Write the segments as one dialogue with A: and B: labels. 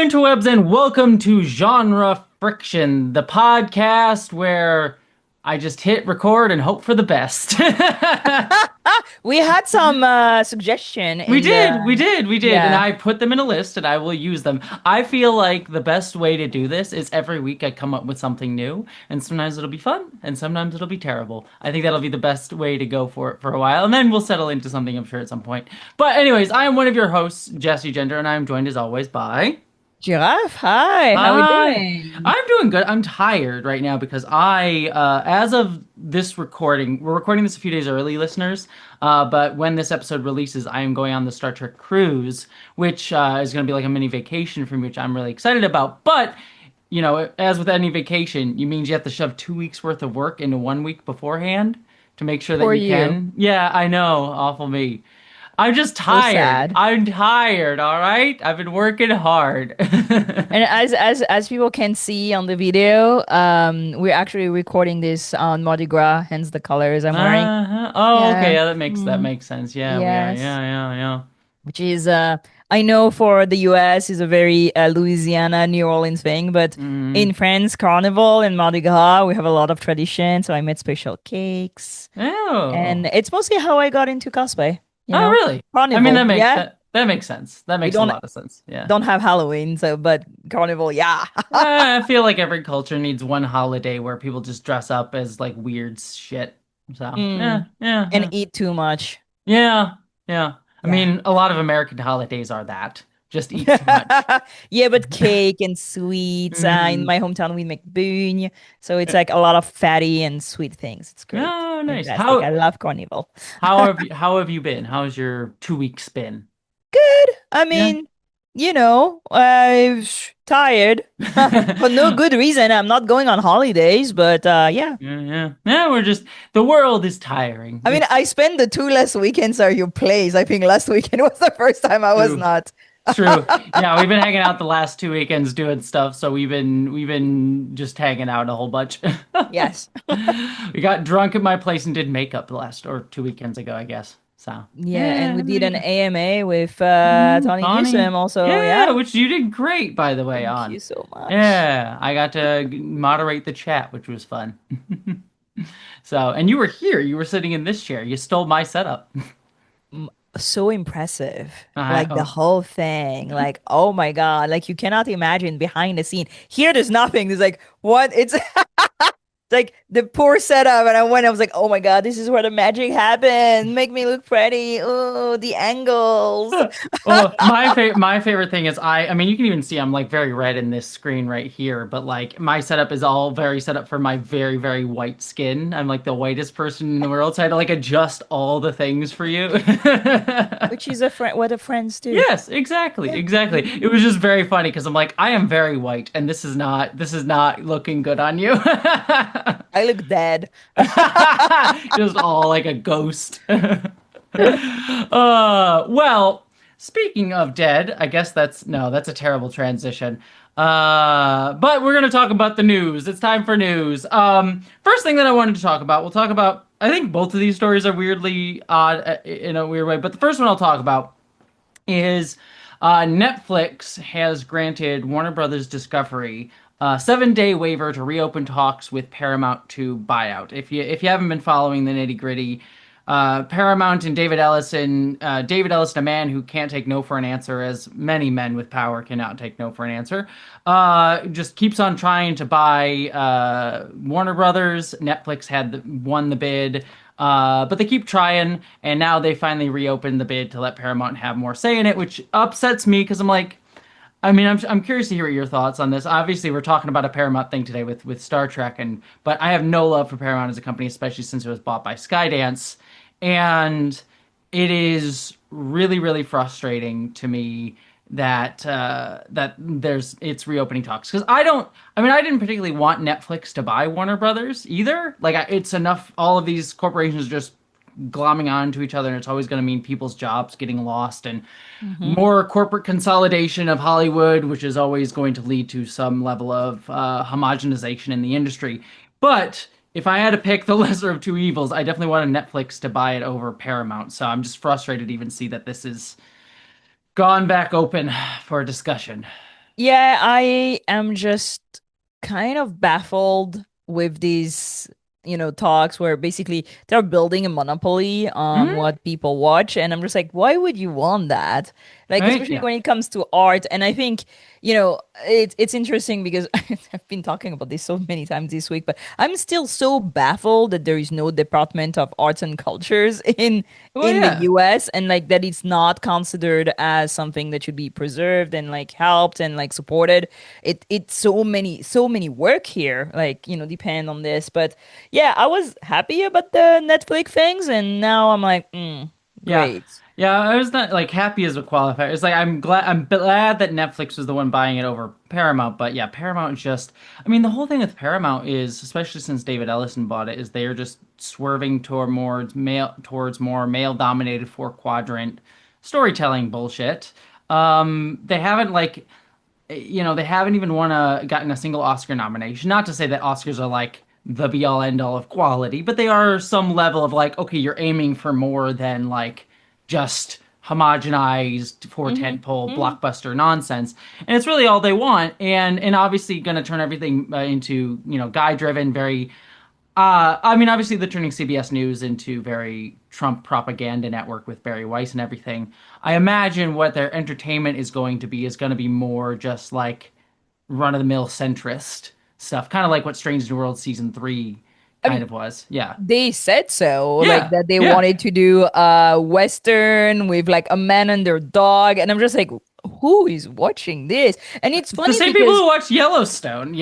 A: interwebs, and welcome to Genre Friction, the podcast where I just hit record and hope for the best.
B: We had some suggestion
A: We
B: in
A: did, we
B: the
A: did, we did, and
B: yeah.
A: I put them in a list and I will use them. I feel like the best way to do this is every week I come up with something new, and sometimes it'll be fun and sometimes it'll be terrible. I think that'll be the best way to go for it for a while, and then we'll settle into something, I'm sure, at some point. But anyways, I am one of your hosts, Jesse Gender, and I am joined as always by
B: Giraffe, hi, how we
A: Hi,
B: doing?
A: I'm doing good. I'm tired right now because as of this recording, we're recording this a few days early, listeners. But when this episode releases, I am going on the Star Trek cruise, which is going to be like a mini vacation for me, which I'm really excited about. But, as with any vacation, you means you have to shove 2 weeks worth of work into 1 week beforehand to make sure that
B: For
A: you
B: you.
A: can. Yeah, I know. Awful me. I'm just
B: So
A: tired.
B: sad.
A: I'm tired, all right? I've been working hard.
B: And as people can see on the video, we're actually recording this on Mardi Gras, hence the colors I'm wearing.
A: Uh-huh. Oh, okay.
B: Yeah.
A: Yeah, that
B: Mm,
A: makes sense. Yeah, we are.
B: yes.
A: Yeah, yeah, yeah.
B: Which is I know for the US is a very Louisiana, New Orleans thing, but
A: Mm.
B: in France, Carnival and Mardi Gras, we have a lot of tradition, so I made special cakes. And
A: Oh.
B: it's mostly how I got into cosplay,
A: Oh, really? I mean,
B: Carnival, yeah.
A: that makes sense. That
B: We
A: makes a lot of sense. Yeah.
B: don't have Halloween, so but Carnival, yeah.
A: I feel like every culture needs one holiday where people just dress up as like weird shit. So, yeah,
B: Mm.
A: yeah,
B: And
A: yeah.
B: eat too much.
A: Yeah, yeah. I
B: Yeah.
A: mean, a lot of American holidays are that. Just eat too much.
B: Yeah, but cake and sweets. In
A: Mm.
B: my hometown, we make beignes, so it's like a lot of fatty and sweet things. It's great,
A: Oh, nice.
B: fantastic. I love Carnival.
A: How have you been? How's your 2 weeks been?
B: Good. I
A: Yeah.
B: mean, I'm tired for no good reason. I'm not going on holidays, but yeah.
A: Yeah, yeah. Yeah, the world is tiring.
B: I mean,
A: It's
B: I spent the two last weekends at your place. I think last weekend was the first time I was
A: true.
B: not.
A: True. Yeah, we've been hanging out the last 2 weekends doing stuff, so we've been just hanging out a whole bunch.
B: Yes.
A: We got drunk at my place and did makeup the last or 2 weekends ago, I guess. So,
B: Yeah, and
A: yeah,
B: we
A: there
B: did
A: you
B: an
A: go.
B: AMA with Tony
A: Bonnie.
B: Newsom also.
A: Yeah,
B: Yeah.
A: which you did great, by the way,
B: Thank
A: on.
B: you so much.
A: Yeah, I got to moderate the chat, which was fun. So, and you were here. You were sitting in this chair. You stole my setup.
B: So impressive.
A: I,
B: Like the
A: oh,
B: whole thing. Like, oh my God. Like you cannot imagine behind the scene. Here there's nothing. There's like what? It's like the poor setup. And I was like, oh my God, this is where the magic happened. Make me look pretty. Oh, the angles.
A: well, my favorite thing is I mean you can even see I'm like very red in this screen right here, but like my setup is all very set up for my very very white skin. I'm like the whitest person in the world, so I had to like adjust all the things for you.
B: Which is a friend what the friends do.
A: Yes, exactly,
B: Yeah.
A: exactly. It was just very funny because I'm like I am very white and this is not looking good on you.
B: I look dead.
A: Just all like a ghost. Well, speaking of dead, I guess that's no, that's a terrible transition. But we're gonna talk about the news. It's time for news. First thing that I wanted to talk about, we'll talk about. I think both of these stories are weirdly odd in a weird way, but the first one I'll talk about is Netflix has granted Warner Brothers Discovery a 7-day waiver to reopen talks with Paramount to buyout. If you haven't been following the nitty gritty, Paramount and David Ellison, a man who can't take no for an answer, as many men with power cannot take no for an answer, just keeps on trying to buy Warner Brothers. Netflix won the bid. But they keep trying, and now they finally reopened the bid to let Paramount have more say in it, which upsets me because I'm like, I mean, I'm curious to hear your thoughts on this. Obviously, we're talking about a Paramount thing today with Star Trek, but I have no love for Paramount as a company, especially since it was bought by Skydance, and it is really really frustrating to me that it's reopening talks because I didn't particularly want Netflix to buy Warner Brothers either. Like it's enough. All of these corporations just glomming on to each other, and it's always going to mean people's jobs getting lost and
B: Hmm.
A: more corporate consolidation of Hollywood, which is always going to lead to some level of homogenization in the industry. But if I had to pick the lesser of two evils, I definitely wanted Netflix to buy it over Paramount. So I'm just frustrated to even see that this is gone back open for discussion.
B: Yeah, I am just kind of baffled with these, talks where basically they're building a monopoly on
A: Hmm.
B: what people watch. And I'm just like, why would you want that? Like,
A: Right?
B: especially
A: Yeah.
B: when it comes to art. And I think, it's interesting because I've been talking about this so many times this week, but I'm still so baffled that there is no Department of Arts and Cultures
A: Well,
B: in the
A: yeah.
B: US, and like that it's not considered as something that should be preserved and like helped and like supported. It's so many work here, like, depend on this. But yeah, I was happy about the Netflix things, and now I'm like,
A: Yeah.
B: great.
A: Yeah, I was not like happy as a qualifier. It's like I'm glad that Netflix was the one buying it over Paramount, but yeah, Paramount is just I mean the whole thing with Paramount is especially since David Ellison bought it is they are just swerving towards more male dominated four quadrant storytelling bullshit. They haven't they haven't even gotten a single Oscar nomination. Not to say that Oscars are like the be all end all of quality, but they are some level of like, okay, you're aiming for more than like just homogenized for
B: Hmm.
A: tentpole
B: Hmm.
A: blockbuster nonsense. And it's really all they want. And obviously going to turn everything into guy driven, very I mean, obviously, they're turning CBS News into very Trump propaganda network with Barry Weiss and everything. I imagine what their entertainment is going to be more just like run of the mill centrist stuff, kind of like what Strange New World season three
B: I
A: kind
B: mean,
A: of was. Yeah,
B: they said so, like
A: yeah,
B: that they
A: yeah.
B: wanted to do Western with like a man and their dog, and I'm just like, who is watching this? And it's
A: It's the
B: funny
A: same people
B: because,
A: who watch Yellowstone.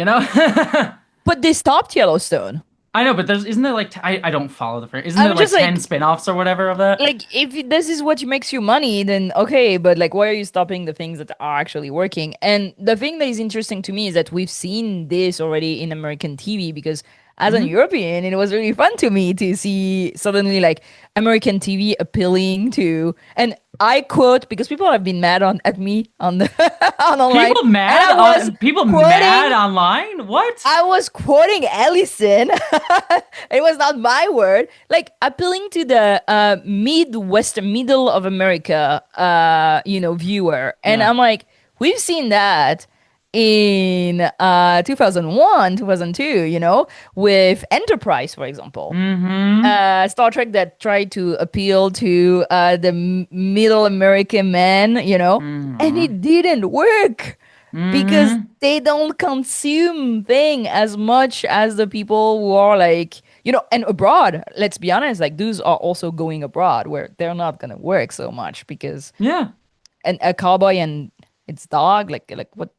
B: but they stopped Yellowstone.
A: I know, but isn't there like I don't follow the isn't there
B: I'm
A: like
B: just
A: 10
B: like,
A: spin-offs or whatever of that?
B: if this is what makes you money, then okay, but like, why are you stopping the things that are actually working? And the thing that is interesting to me is that we've seen this already in American TV because as an
A: Hmm.
B: European, it was really fun to me to see suddenly like American TV appealing to, and I quote because people have been mad at me on the on online, and
A: People mad
B: quoting
A: online? What?
B: I was quoting Ellison. It was not my word. Like appealing to the Midwestern, middle of America, viewer. And
A: Yeah.
B: I'm like, we've seen that in 2001, 2002, with Enterprise, for example.
A: Mm-hmm.
B: Star Trek that tried to appeal to the middle American man, and
A: Mm-hmm.
B: it didn't work because
A: Mm-hmm.
B: they don't consume thing as much as the people who are like, and abroad, let's be honest, like those are also going abroad where they're not gonna work so much because
A: Yeah.
B: a cowboy and its dog, like what?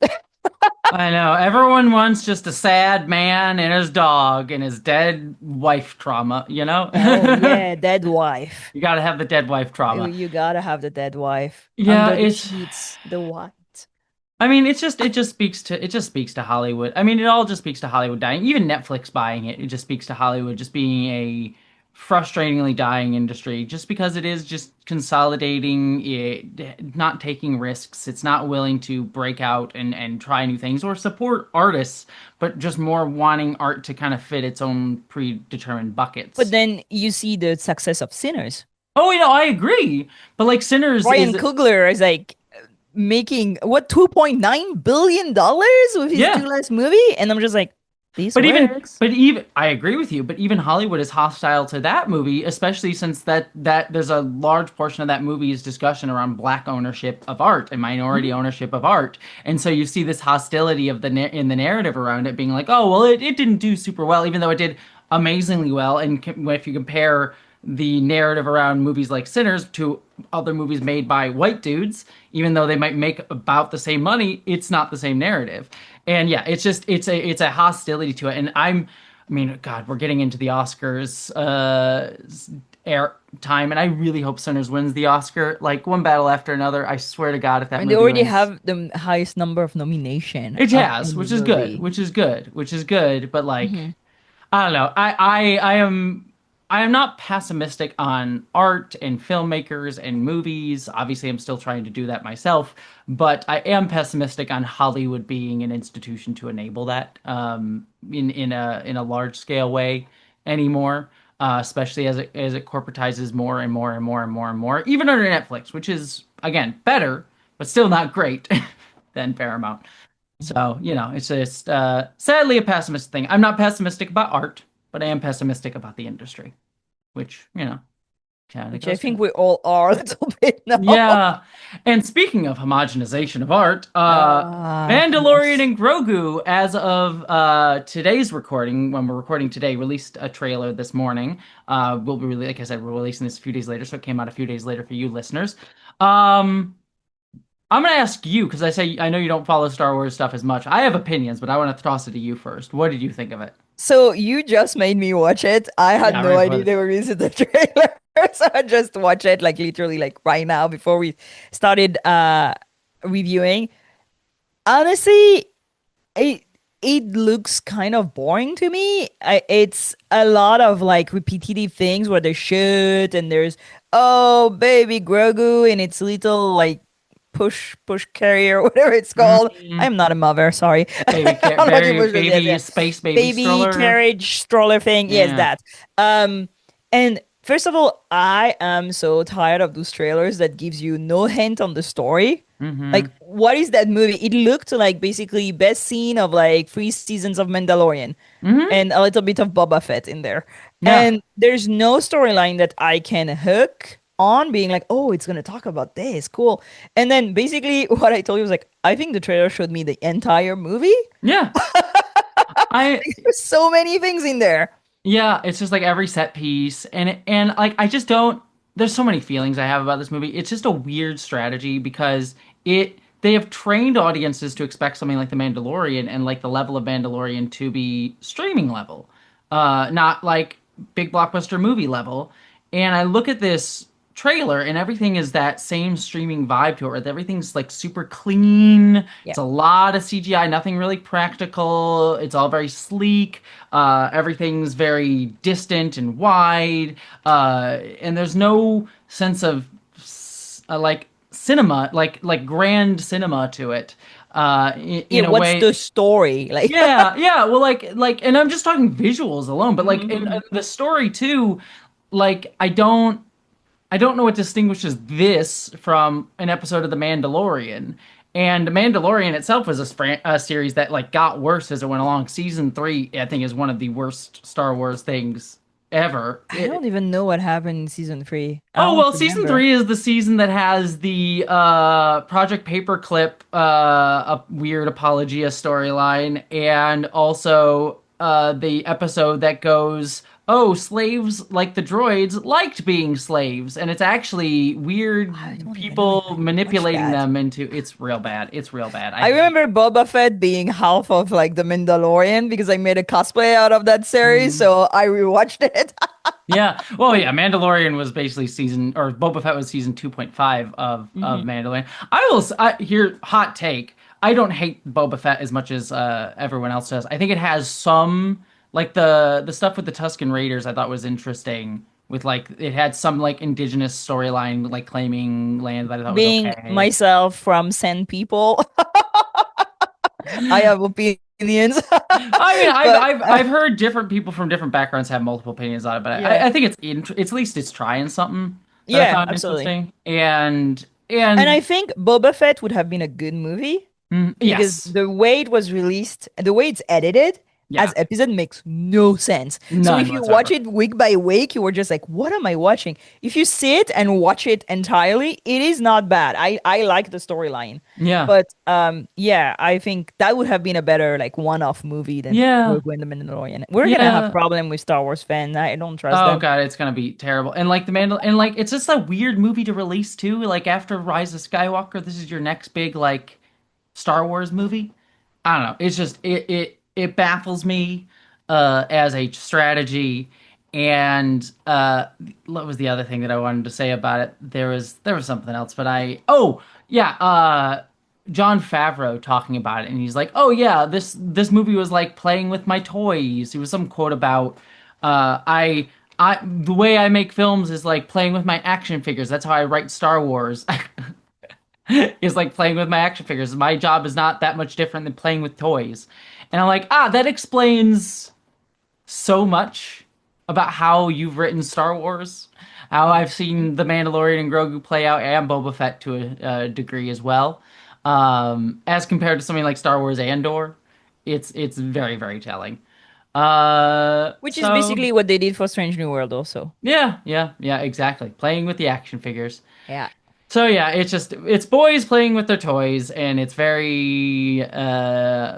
A: I know. Everyone wants just a sad man and his dog and his dead wife trauma?
B: Oh yeah, dead wife.
A: You gotta have the dead wife trauma.
B: You gotta have the dead wife
A: Yeah,
B: under the
A: it's
B: sheets, the white.
A: I mean, it just speaks to Hollywood. I mean, it all just speaks to Hollywood dying. Even Netflix buying it, it just speaks to Hollywood just being a frustratingly dying industry. Just because it is just consolidating, not taking risks. It's not willing to break out and try new things or support artists, but just more wanting art to kind of fit its own predetermined
B: But
A: buckets.
B: then you see the success of Sinners.
A: Oh, I agree. But like Sinners
B: Ryan
A: is
B: Coogler is like making what $2.9 billion with his two
A: yeah.
B: last movie, and I'm just like, this
A: But even,
B: works.
A: but even, I agree with you. But even Hollywood is hostile to that movie, especially since that there's a large portion of that movie's discussion around black ownership of art and minority
B: Mhm.
A: ownership of art, and so you see this hostility of in the narrative around it being like, oh well, it didn't do super well, even though it did amazingly well. And if you compare the narrative around movies like Sinners to other movies made by white dudes, even though they might make about the same money, it's not the same narrative. And yeah, it's a hostility to it. And I mean, God, we're getting into the Oscars air time, and I really hope Sinners wins the Oscar. Like one battle after another. I swear to God, if
B: I
A: that
B: mean, they
A: movie
B: already
A: wins,
B: have the highest number of nomination
A: it
B: of
A: has,
B: any
A: which is good,
B: movie.
A: which is good, which is good. But
B: Hmm.
A: like, I don't know. I am not pessimistic on art and filmmakers and movies. Obviously, I'm still trying to do that myself, but I am pessimistic on Hollywood being an institution to enable that in a large scale way anymore. Especially as it corporatizes more and more and more and more and more, even under Netflix, which is again better, but still not great than Paramount. So, it's just sadly a pessimistic thing. I'm not pessimistic about art, but I am pessimistic about the industry, which, kind of
B: Which I
A: goes
B: think
A: to.
B: we all are a little bit now.
A: Yeah. And speaking of homogenization of art, Mandalorian
B: Yes.
A: and Grogu, as of today's recording, when we're recording today, released a trailer this morning. We'll be like I said, we're releasing this a few days later, so it came out a few days later for you listeners. Um, I'm gonna ask you because I know you don't follow Star Wars stuff as much. I have opinions, but I want to toss it to you first. What did you think of it?
B: So you just made me watch it. I had
A: Yeah,
B: no
A: right
B: idea
A: before
B: they were releasing the trailer. So I just watched it like literally like right now before we started reviewing. Honestly, it it looks kind of boring to me. It's a lot of like repetitive things where they shoot and there's oh baby Grogu and its little like push carrier whatever it's called.
A: Mm,
B: I'm not a mother, sorry. I'm not
A: baby,
B: emotional. Yes,
A: baby,
B: yes.
A: space baby
B: Baby
A: stroller.
B: carriage stroller thing. Yes,
A: Yeah.
B: that. And first of all, I am so tired of those trailers that gives you no hint on the story.
A: Mm-hmm.
B: Like, what is that movie? It looked like basically best scene of like 3 seasons of Mandalorian
A: Mm-hmm.
B: and a little bit of Boba Fett in there.
A: Yeah.
B: And there's no storyline that I can hook on being like, oh, it's gonna talk about this, cool. And then basically what I told you was like, I think the trailer showed me the entire movie.
A: Yeah. I
B: There's so many things in there.
A: Yeah, it's just like every set piece and like I just don't there's so many feelings I have about this movie. It's just a weird strategy because they have trained audiences to expect something like The Mandalorian and like the level of Mandalorian to be streaming level. Not like big blockbuster movie level. And I look at this trailer and everything is that same streaming vibe to it, where everything's like super clean.
B: Yeah.
A: It's a lot of CGI, nothing really practical. It's all very sleek. Everything's very distant and wide. And there's no sense of like cinema, like grand cinema to it.
B: Yeah,
A: In a
B: what's
A: way,
B: the story? Like
A: yeah, yeah. Well, and I'm just talking visuals alone, but like in
B: Mhm.
A: the story too. Like I don't know what distinguishes this from an episode of The Mandalorian. And The Mandalorian itself was a series that like got worse as it went along. Season 3, I think, is one of the worst Star Wars things ever.
B: I don't even know what happened in season 3. I
A: Oh
B: don't
A: well, season
B: remember.
A: 3 is the season that has the Project Paperclip a weird apologia storyline, and also the episode that goes, "Oh, slaves like the droids liked being slaves," and it's actually
B: I
A: weird
B: don't even know if
A: people
B: I watched
A: manipulating
B: that.
A: them into. It's real bad. It's real bad. I
B: I
A: hate.
B: remember Boba Fett being half of like the Mandalorian because I made a cosplay out of that series,
A: Mhm.
B: so I rewatched it.
A: Yeah. Well, yeah, Mandalorian was basically or Boba Fett was season 2.5 of
B: hmm
A: Mandalorian. Here hot take. I don't hate Boba Fett as much as everyone else does. I think it has some like the stuff with the Tusken Raiders I thought was interesting with like it had some like indigenous storyline like claiming land that I thought was
B: Being
A: okay.
B: myself from Sand People, I have opinions,
A: I mean,
B: but
A: I've heard different people from different backgrounds have multiple opinions on it, but
B: yeah,
A: I think it's at least it's trying something that I
B: yeah,
A: found
B: absolutely.
A: interesting. And
B: And I
A: and
B: think Boba Fett would have been a good movie because
A: yes,
B: the way it was released, the way it's edited as
A: yeah,
B: episode makes no sense. So
A: none
B: if you watch
A: whatsoever.
B: it week by week, you were just like, what am I watching? If you sit and watch it entirely, it is not bad. I like the storyline.
A: Yeah,
B: But yeah, I think that would have been a better like one-off movie than
A: yeah,
B: Rogue One and the Mandalorian. We're gonna have
A: yeah.
B: problem with Star Wars fans. I don't trust
A: Oh
B: them.
A: God, it's gonna be terrible. And like and like it's just a weird movie to release too. Like after Rise of Skywalker, this is your next big like Star Wars movie. I don't know. It's just it baffles me as a strategy. And what was the other thing that I wanted to say about it? There was something else, but yeah, John Favreau talking about it, and he's like, "Oh yeah, this movie was like playing with my toys." It was some quote about I the way I make films is like playing with my action figures. That's how I write Star Wars. Is like playing with my action figures. My job is not that much different than playing with toys. And I'm like, that explains so much about how you've written Star Wars, how I've seen The Mandalorian and Grogu play out, and Boba Fett to a degree as well. As compared to something like Star Wars Andor, it's very, very telling.
B: Which is
A: So
B: basically what they did for Strange New World also.
A: yeah, yeah, yeah, exactly. Playing with the action figures.
B: Yeah.
A: So yeah, it's boys playing with their toys, and it's very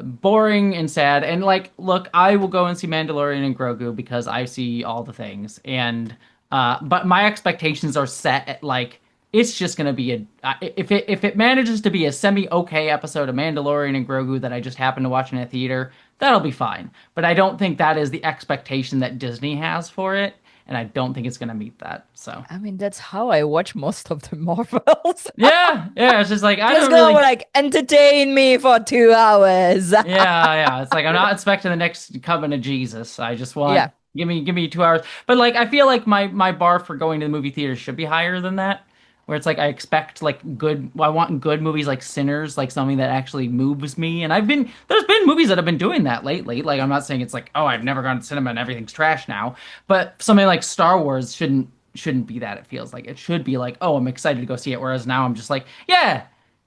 A: boring and sad. And like, look, I will go and see Mandalorian and Grogu because I see all the things, and but my expectations are set at like it's just gonna be a if it manages to be a semi okay episode of Mandalorian and Grogu that I just happen to watch in a theater, that'll be fine. But I don't think that is the expectation that Disney has for it, and I don't think it's gonna meet that. So.
B: I mean, that's how I watch most of the Marvels.
A: Yeah, yeah, it's just like I
B: Just
A: don't
B: go
A: really.
B: like entertain me for 2 hours.
A: Yeah, yeah. It's like I'm not expecting the next coming of Jesus. I just want
B: Yeah.
A: give me 2 hours. But like I feel like my bar for going to the movie theater should be higher than that. Where it's like I expect like good I want good movies like Sinners, like something that actually moves me. And there's been movies that have been doing that lately. Like I'm not saying it's like, oh, I've never gone to cinema and everything's trash now. But something like Star Wars shouldn't be that, it feels like. It should be like, oh, I'm excited to go see it. Whereas now I'm just like, yeah,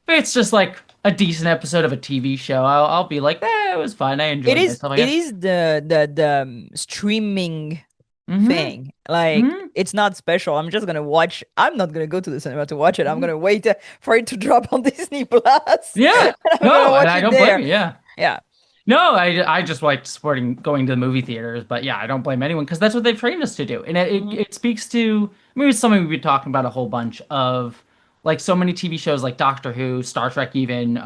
A: if it's just like a decent episode of a TV show, I'll be like, it was fun. I
B: It
A: enjoyed
B: is
A: myself, I
B: it
A: guess.
B: is the streaming
A: Mm-hmm.
B: thing. Like
A: Mm-hmm.
B: it's not special. I'm not gonna go to the cinema to watch it. I'm gonna wait for it to drop on Disney Plus.
A: Yeah.
B: And I'm gonna
A: No, and
B: watch
A: I
B: it
A: don't blame
B: there.
A: you. Yeah.
B: Yeah.
A: No, I just like supporting going to the movie theaters, but yeah, I don't blame anyone because that's what they've trained us to do, and
B: Mhm.
A: it speaks to maybe it's something we've been talking about a whole bunch of, like so many TV shows like Doctor Who, Star Trek, even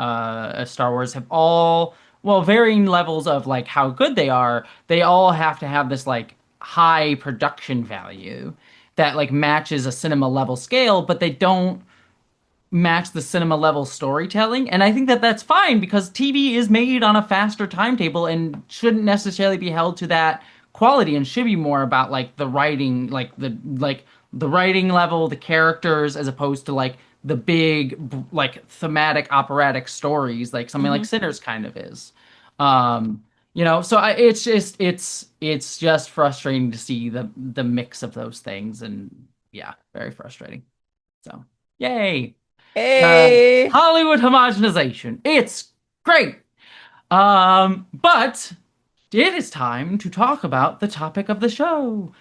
A: Star Wars have all well varying levels of like how good they are. They all have to have this like high production value that like matches a cinema level scale, but they don't match the cinema level storytelling. And I think that that's fine because TV is made on a faster timetable and shouldn't necessarily be held to that quality and should be more about like the writing, like the writing level, the characters, as opposed to like the big like thematic operatic stories like something like
B: Mhm.
A: Sinners kind of is. So it's just frustrating to see the mix of those things, and yeah, very frustrating. So, yay.
B: Hey.
A: Hollywood homogenization. It's great. But it is time to talk about the topic of the show.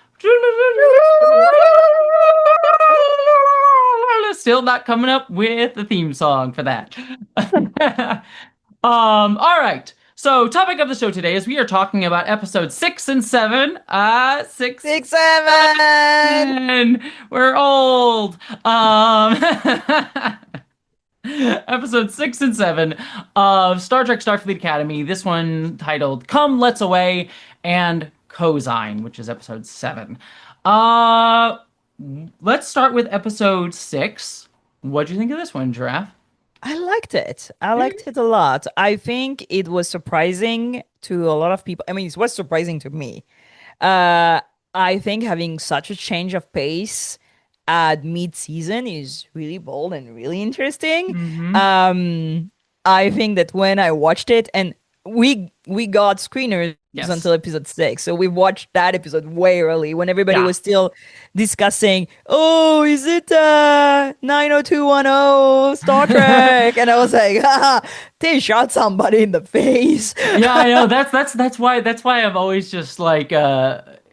A: Still not coming up with the theme song for that. All right. So, topic of the show today is we are talking about episodes 6 and 7. Six,
B: 6, 7.
A: seven. We're old. Episode 6 and 7 of Star Trek Starfleet Academy. This one titled Come Let's Away and Cosine, which is episode 7. Uh, let's start with episode 6. What'd you think of this one, Giraffe?
B: I liked it. I liked it a lot. I think it was surprising to a lot of people. I mean, it was surprising to me. Uh, I think having such a change of pace at mid-season is really bold and really interesting.
A: Mm-hmm.
B: Um, I think that when I watched it, and we got screeners
A: Yes.
B: until episode 6, so we watched that episode way early when everybody
A: Yeah.
B: was still discussing, oh, is it 90210 Star Trek? And I was like, haha, they shot somebody in the face.
A: Yeah, I know. That's why I'm always just like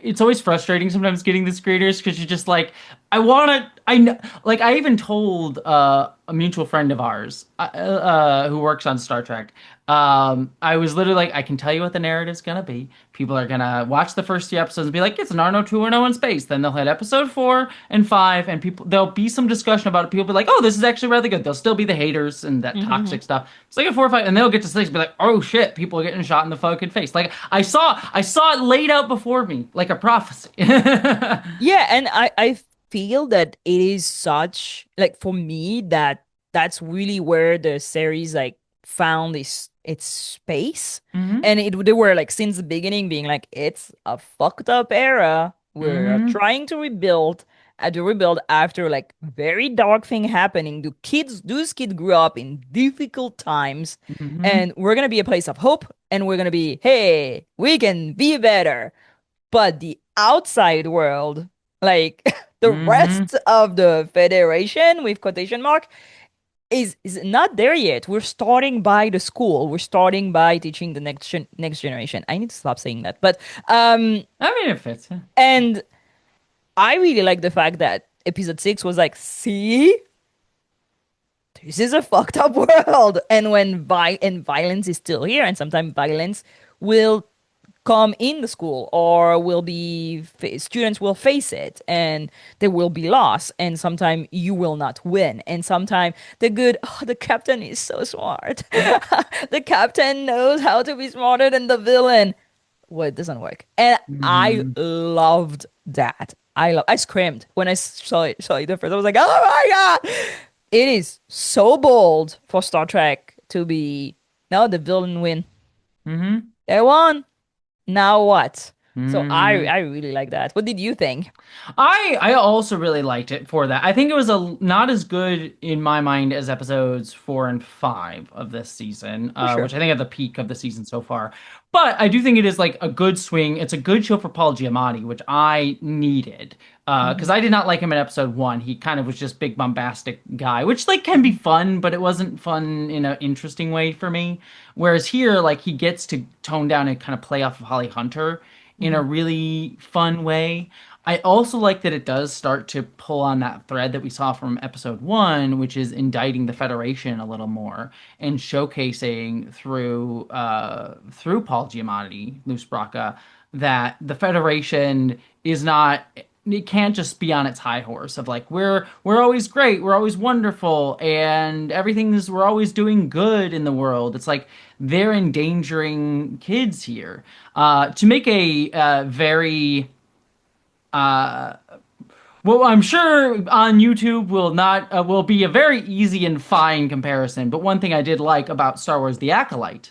A: it's always frustrating sometimes getting the screeners because you're just like I know, like I even told a mutual friend of ours who works on Star Trek. I was literally like, I can tell you what the narrative's gonna be. People are gonna watch the first 2 episodes and be like, it's an Arno 210 in space. Then they'll hit episode 4 and 5, and people there'll be some discussion about it. People will be like, oh, this is actually really good. There'll still be the haters and that toxic stuff. It's like a 4 or 5, and they'll get to 6 and be like, oh shit, people are getting shot in the fucking face. Like I saw it laid out before me like a prophecy.
B: Yeah, and I feel that it is such like for me that that's really where the series like found its space.
A: Hmm.
B: And they were like since the beginning being like it's a fucked up era. We're
A: Hmm.
B: trying to rebuild after like very dark thing happening. Those kids grew up in difficult times,
A: Hmm.
B: and we're gonna be a place of hope, and we're gonna be, hey, we can be better. But the outside world, like the
A: Hmm.
B: rest of the Federation with quotation mark, is not there yet. We're starting by the school. We're starting by teaching the next generation. I need to stop saying that. But
A: I mean, it fits. Yeah.
B: and I really like the fact that episode 6 was like, see, this is a fucked up world. And when violence is still here, and sometimes violence will come in the school or will be students will face it and there will be loss and sometimes you will not win and sometimes the captain is so smart. The captain knows how to be smarter than the villain. Well, it doesn't work. And I
A: Mhm.
B: loved that. I screamed when I saw it the first. I was like, oh my God. It is so bold for Star Trek to be no, the villain win.
A: Mhm.
B: They won. Now what? So I
A: Mhm.
B: I really like that. What did you think?
A: I also really liked it for that. I think it was not as good in my mind as episodes 4 and 5 of this season,
B: For sure.
A: which I think are the peak of the season so far. But I do think it is like a good swing. It's a good show for Paul Giamatti, which I needed. Because
B: Hmm.
A: I did not like him in episode 1. He kind of was just big bombastic guy, which like can be
B: Hmm.
A: fun, but it wasn't fun in an interesting way for me. Whereas here, like he gets to tone down and kind of play off of Holly Hunter in a
B: Hmm.
A: really fun way. I also like that it does start to pull on that thread that we saw from episode 1, which is indicting the Federation a little more and showcasing through Paul Giamatti, Luz Braca, that the Federation is not it can't just be on its high horse of like we're always great, we're always wonderful, and we're always doing good in the world. It's like they're endangering kids here. To make a very well, I'm sure on YouTube will not will be a very easy and fine comparison. But one thing I did like about Star Wars: The Acolyte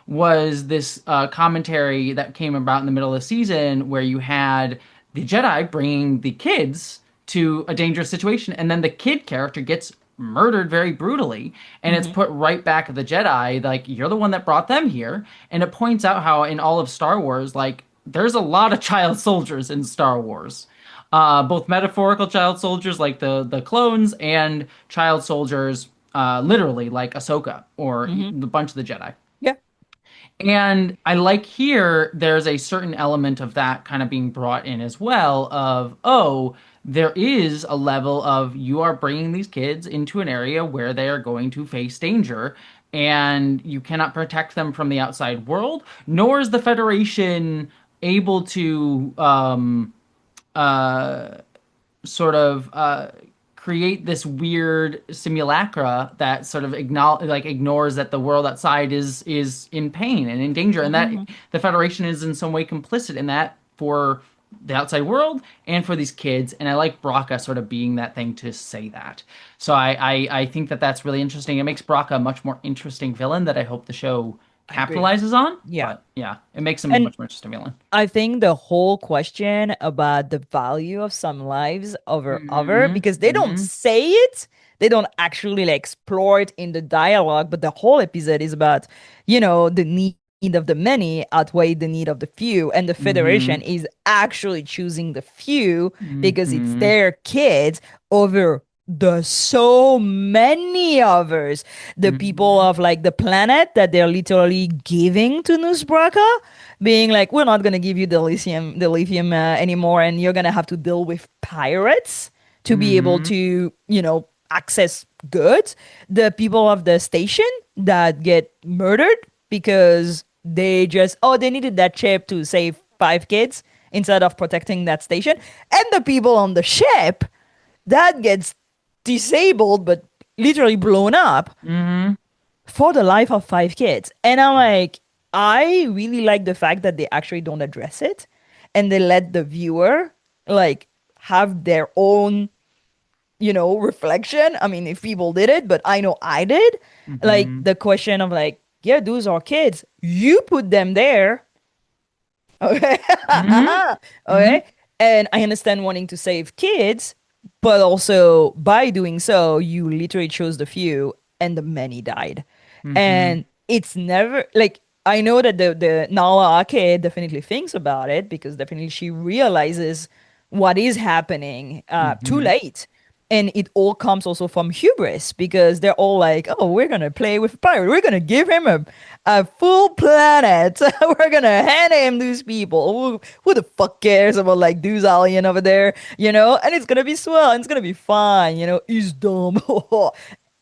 A: was this commentary that came about in the middle of the season, where you had the Jedi bringing the kids to a dangerous situation, and then the kid character gets murdered very brutally, and it's
B: Hmm.
A: put right back at the Jedi, like you're the one that brought them here, and it points out how in all of Star Wars, like there's a lot of child soldiers in Star Wars, both metaphorical child soldiers like the clones and child soldiers literally like Ahsoka or
B: Hmm.
A: the bunch of the Jedi.
B: Yeah.
A: And I like here there's a certain element of that kind of being brought in as well of, oh, there is a level of you are bringing these kids into an area where they are going to face danger and you cannot protect them from the outside world, nor is the Federation able to uh, sort of create this weird simulacra that sort of ignores that the world outside is in pain and in danger, and that
B: Hmm.
A: the Federation is in some way complicit in that for the outside world and for these kids. And I like Braca sort of being that thing to say that. So I think that that's really interesting. It makes Braca a much more interesting villain that I hope the show
B: I agree.
A: capitalizes on.
B: Yeah.
A: But yeah, it makes him a
B: And
A: much more interesting villain.
B: I think the whole question about the value of some lives over other,
A: Hmm.
B: because they don't
A: Hmm.
B: say it, they don't actually like explore it in the dialogue, but the whole episode is about, the need of the many outweigh the need of the few. And the Federation
A: Hmm.
B: is actually choosing the few because it's
A: Hmm.
B: their kids over the so many others. The people
A: Hmm.
B: of like the planet that they're literally giving to Nusbraka, being like, we're not gonna give you the lithium anymore, and you're gonna have to deal with pirates to be able
A: Hmm.
B: to, access goods. The people of the station that get murdered because they needed that chip to save 5 kids instead of protecting that station, and the people on the ship that gets disabled but literally blown up
A: Hmm.
B: for the life of 5 kids. And I'm like, I really like the fact that they actually don't address it and they let the viewer like have their own, reflection. I mean, if people did it, but I know I did. Like
A: Hmm.
B: the question of like, yeah, those are kids. You put them there. Okay.
A: Hmm. Hmm.
B: Okay. And I understand wanting to save kids, but also by doing so, you literally chose the few and the many died.
A: Hmm.
B: And it's never like I know that the Nala Ake definitely thinks about it because definitely she realizes what is happening too
A: Hmm.
B: late. And it all comes also from hubris because they're all like, oh, we're gonna play with a pirate. We're gonna give him a full planet. We're gonna hand him these people. Who the fuck cares about like Deuce Alien over there, you know? And it's gonna be swell and it's gonna be fine, you know? He's dumb.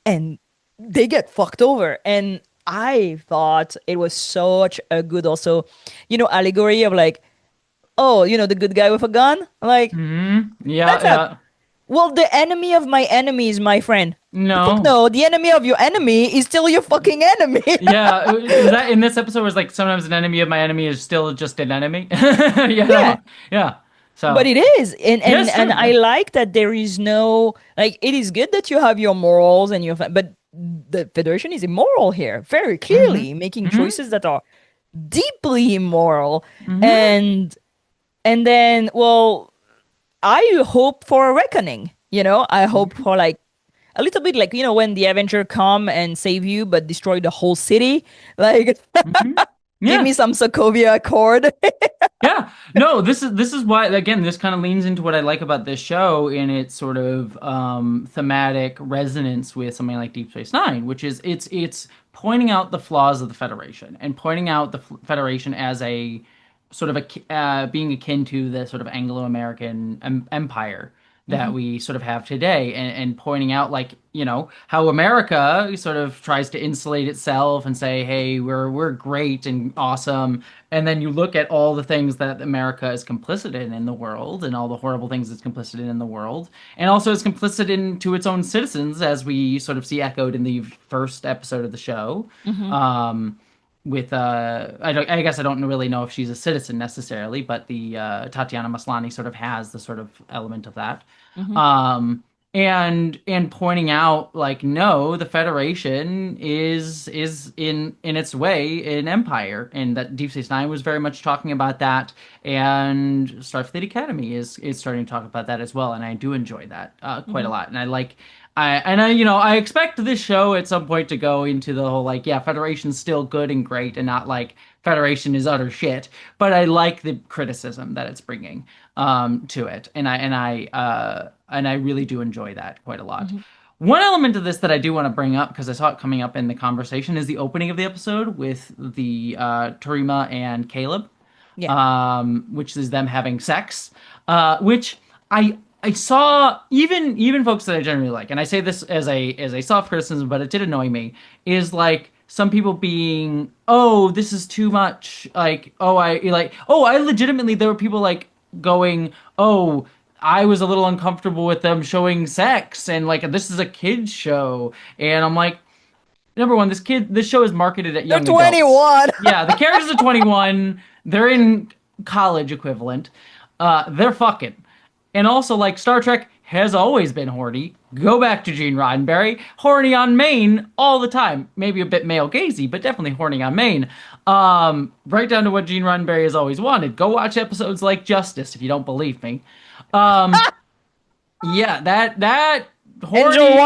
B: And they get fucked over. And I thought it was such a good also, allegory of like, oh, the good guy with a gun? Like,
A: Yeah,
B: that's not
A: yeah.
B: well, the enemy of my enemy is my friend. The fuck
A: No.
B: no, the enemy of your enemy is still your fucking enemy.
A: Yeah, is that in this episode was like sometimes an enemy of my enemy is still just an enemy? You
B: Yeah,
A: know? Yeah.
B: but
A: So,
B: it is. And
A: yeah,
B: and
A: it's
B: and
A: true.
B: I
A: Yeah.
B: like that there is no like it is good that you have your morals and but the Federation is immoral here, very
A: Mm-hmm.
B: clearly making
A: Mm-hmm.
B: choices that are deeply immoral.
A: Mm-hmm.
B: And then well, I hope for a reckoning. I hope for like a little bit like when the Avenger come and save you but destroy the whole city. Like
A: Mm-hmm.
B: give me
A: Yeah.
B: some Sokovia Accord.
A: Yeah. No, this is why again this kind of leans into what I like about this show in its sort of thematic resonance with something like Deep Space Nine, which is it's pointing out the flaws of the Federation and pointing out the Federation as a sort of being akin to the sort of Anglo-American empire that
B: Hmm.
A: we sort of have today and pointing out like how America sort of tries to insulate itself and say hey we're great and awesome and then you look at all the things that America is complicit in the world and all the horrible things it's complicit in the world and also is complicit in to its own citizens as we sort of see echoed in the first episode of the show
B: Hmm.
A: um with I guess I don't really know if she's a citizen necessarily, but the Tatiana Maslany sort of has the sort of element of that.
B: Hmm.
A: Um and pointing out like no, the Federation is in its way an empire and that Deep Space Nine was very much talking about that and Starfleet Academy is starting to talk about that as well and I do enjoy that quite a
B: Hmm.
A: lot and I I expect this show at some point to go into the whole like yeah Federation's still good and great and not like Federation is utter shit but I like the criticism that it's bringing to it and I really do enjoy that quite a lot.
B: Hmm.
A: One element of this that I do want to bring up because I saw it coming up in the conversation is the opening of the episode with the Tarima and Caleb
B: Yeah.
A: which is them having sex, which I saw even folks that I generally like, and I say this as a soft criticism, but it did annoy me, is like some people being, oh, this is too much, like, oh, I legitimately there were people like going, oh. I was a little uncomfortable with them showing sex and like this is a kids show and I'm like number one, this show is marketed at
B: They're
A: young adults.
B: 21.
A: Yeah, the characters are 21. They're in college equivalent. They're fucking. And also, like, Star Trek has always been horny. Go back to Gene Roddenberry. Horny on main all the time. Maybe a bit male gazy, but definitely horny on main. Right down to what Gene Roddenberry has always wanted. Go watch episodes like Justice if you don't believe me. Um, yeah, that
B: Angel
A: horny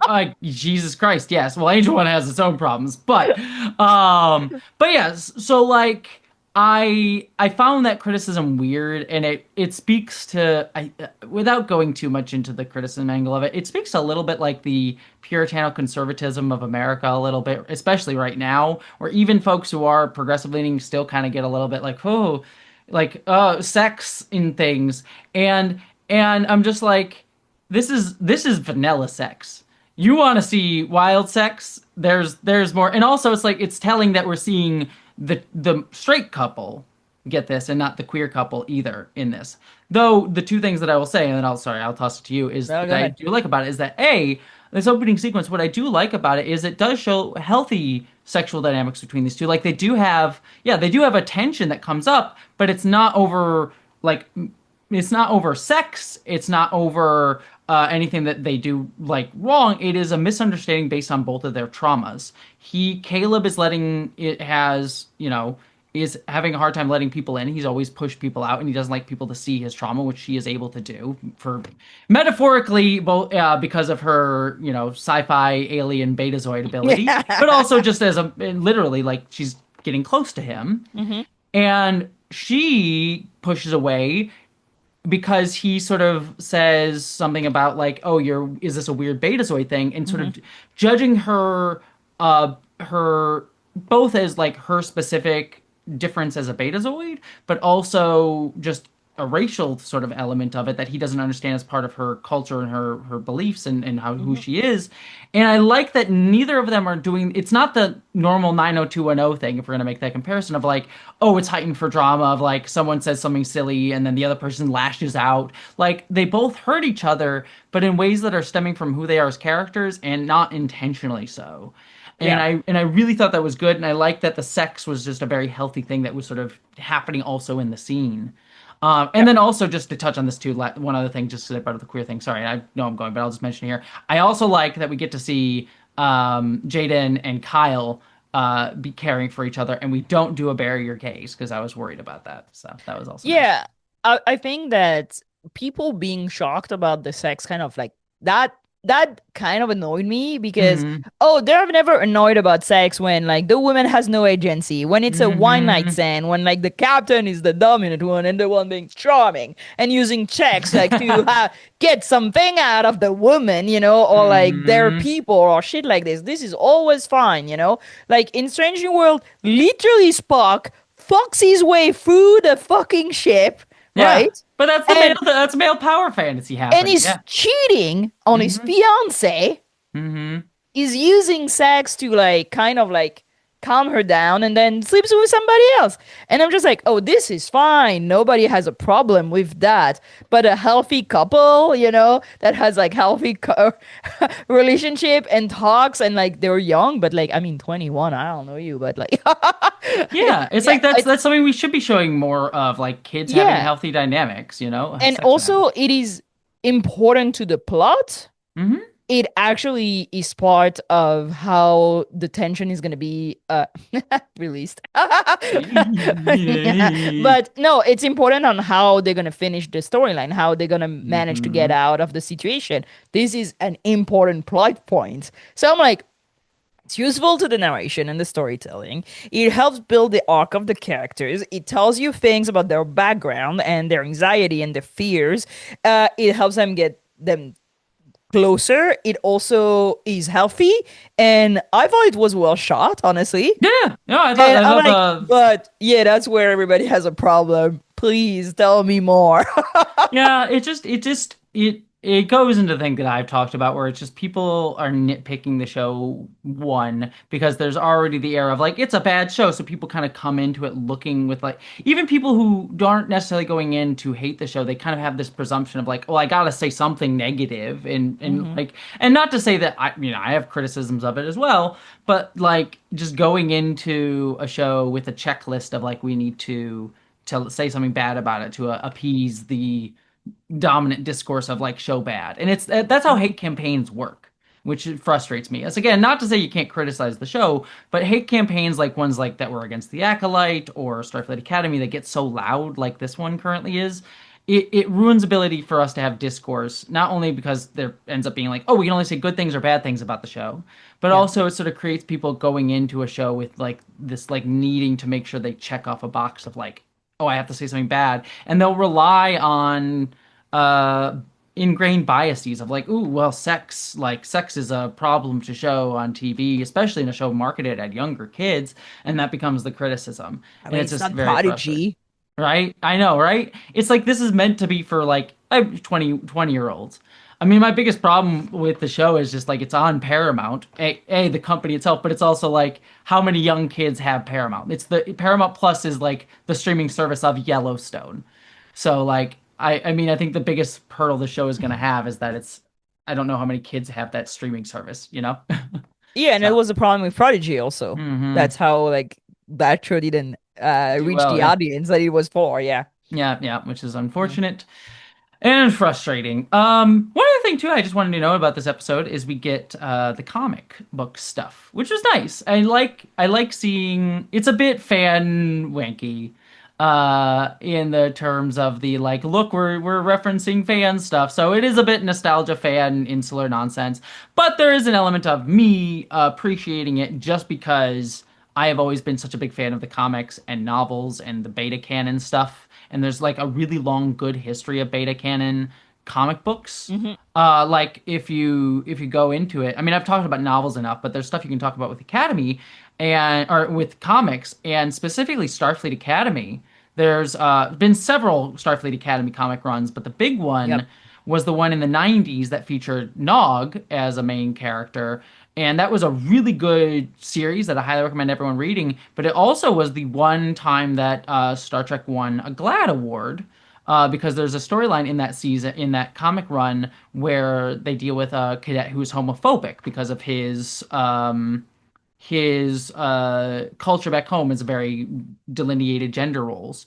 B: One.
A: Jesus Christ, yes. Well, Angel One has its own problems, but yes. So like, I found that criticism weird, and it speaks to without going too much into the criticism angle of it. It speaks a little bit like the puritanical conservatism of America, a little bit, especially right now, where even folks who are progressive leaning still kind of get a little bit like sex in things, and I'm just like this is vanilla sex. You want to see wild sex? There's more, and also it's like it's telling that we're seeing the straight couple get this, and not the queer couple either in this. Though the two things that I will say, and then I'll toss it to you, is
B: No,
A: that
B: go
A: I
B: ahead.
A: do like about it is that this opening sequence. What I do like about it is it does show healthy sexual dynamics between these two. Like they do have a tension that comes up, but it's not over like it's not over sex. It's not over anything that they do like wrong. It is a misunderstanding based on both of their traumas. Caleb is letting it has is having a hard time letting people in. He's always pushed people out, and he doesn't like people to see his trauma, which she is able to do for metaphorically, both because of her sci-fi alien Betazoid ability,
B: Yeah.
A: but also just as a literally like she's getting close to him,
B: Hmm.
A: and she pushes away because he sort of says something about like, "Oh, is this a weird Betazoid thing?" and sort
B: Hmm.
A: of judging her both as like her specific difference as a Betazoid, but also just a racial sort of element of it that he doesn't understand as part of her culture and her beliefs and how who
B: Hmm.
A: she is. And I like that neither of them are doing it's not the normal 90210 thing if we're gonna make that comparison of like, oh, it's heightened for drama of like someone says something silly and then the other person lashes out. Like they both hurt each other, but in ways that are stemming from who they are as characters and not intentionally so. And
B: Yeah.
A: I really thought that was good, and I liked that the sex was just a very healthy thing that was sort of happening also in the scene. And
B: Yeah.
A: then also just to touch on this too, one other thing, just to about the queer thing. Sorry, I know I'm going, but I'll just mention here. I also like that we get to see Jaden and Kyle be caring for each other, and we don't do a bury your gaze because I was worried about that. So that was also nice.
B: Yeah, I think that people being shocked about the sex kind of like that that kind of annoyed me because
A: Mm-hmm.
B: oh, they're never annoyed about sex when like the woman has no agency, when it's a one night
A: Mm-hmm.
B: stand, when like the captain is the dominant one and the one being charming and using sex like to get something out of the woman, or like their
A: Mm-hmm.
B: people or shit like this. This is always fine. Like in Strange New World, literally Spock fucks his way through the fucking ship,
A: Yeah,
B: right?
A: but that's the male
B: And
A: that's male power fantasy
B: and
A: happening.
B: is
A: Yeah.
B: cheating on his
A: Mm-hmm.
B: fiance,
A: Mm-hmm.
B: is using sex to like kind of like calm her down and then sleeps with somebody else. And I'm just like, oh, this is fine. Nobody has a problem with that. But a healthy couple, that has like healthy relationship and talks and like they're young, but like, I mean, 21, I don't know you, but like,
A: Yeah, it's
B: yeah,
A: like that's something we should be showing more of, like kids having
B: yeah.
A: healthy dynamics,
B: And
A: sex
B: also,
A: dynamics.
B: it is important to the plot.
A: Hmm.
B: It actually is part of how the tension is going to be released. But no, it's important on how they're going to finish the storyline, how they're going to manage to get
A: Hmm.
B: out of the situation. This is an important plot point. So I'm like, it's useful to the narration and the storytelling. It helps build the arc of the characters. It tells you things about their background and their anxiety and their fears. It helps them get them closer. It also is healthy, and I thought it was well shot, honestly.
A: Yeah, no,
B: And
A: I
B: I'm
A: thought
B: like,
A: the
B: but yeah, that's where everybody has a problem. Please tell me more.
A: Yeah, it goes into the thing that I've talked about where it's just people are nitpicking the show one because there's already the air of like it's a bad show, so people kind of come into it looking with like even people who aren't necessarily going in to hate the show, they kind of have this presumption of like, well, I gotta say something negative and
B: Hmm.
A: like and not to say that I have criticisms of it as well, but like just going into a show with a checklist of like we need to say something bad about it to appease the dominant discourse of like show bad. And that's how hate campaigns work, which frustrates me. As again, not to say you can't criticize the show, but hate campaigns like ones like that were against the Acolyte or Starfleet Academy that get so loud like this one currently is. It ruins ability for us to have discourse, not only because there ends up being like, oh, we can only say good things or bad things about the show, but
B: Yeah.
A: also it sort of creates people going into a show with like this like needing to make sure they check off a box of like, oh, I have to say something bad, and they'll rely on uh ingrained biases of like, ooh, well, sex is a problem to show on TV, especially in a show marketed at younger kids, and that becomes the criticism,
B: I
A: and
B: mean,
A: it's
B: it's
A: just
B: not
A: very frustrating.
B: Prodigy.
A: Right? I know, right? It's like this is meant to be for like 20 year olds. I mean, my biggest problem with the show is just like it's on Paramount, the company itself, but it's also like how many young kids have Paramount. It's the Paramount Plus is like the streaming service of Yellowstone. So like I mean, I think the biggest hurdle the show is going to have is that it's I don't know how many kids have that streaming service.
B: Yeah, and it
A: So,
B: was a problem with Prodigy also.
A: hmm
B: That's how like that show didn't
A: do
B: reach
A: well,
B: the
A: yeah.
B: audience that it was for. Yeah.
A: Yeah, yeah, which is
B: Mm.
A: unfortunate. And frustrating. One other thing too, I just wanted to know about this episode is we get the comic book stuff, which was nice. I like seeing it's a bit fan wanky, in the terms of the like, look, we're referencing fan stuff, so it is a bit nostalgia fan insular nonsense, but there is an element of me appreciating it just because I have always been such a big fan of the comics and novels and the beta canon stuff. and there's like a really long, good history of beta canon comic books.
B: Hmm.
A: Like if you go into it, I mean, I've talked about novels enough, but there's stuff you can talk about with Academy and or with comics, and specifically Starfleet Academy. There's been several Starfleet Academy comic runs, but the big
B: Yep.
A: one was the one in the 90s that featured Nog as a main character. And that was a really good series that I highly recommend everyone reading. But it also was the one time that Star Trek won a GLAAD award because there's a storyline in that season, in that comic run, where they deal with a cadet who's homophobic because of his culture back home is very delineated gender roles.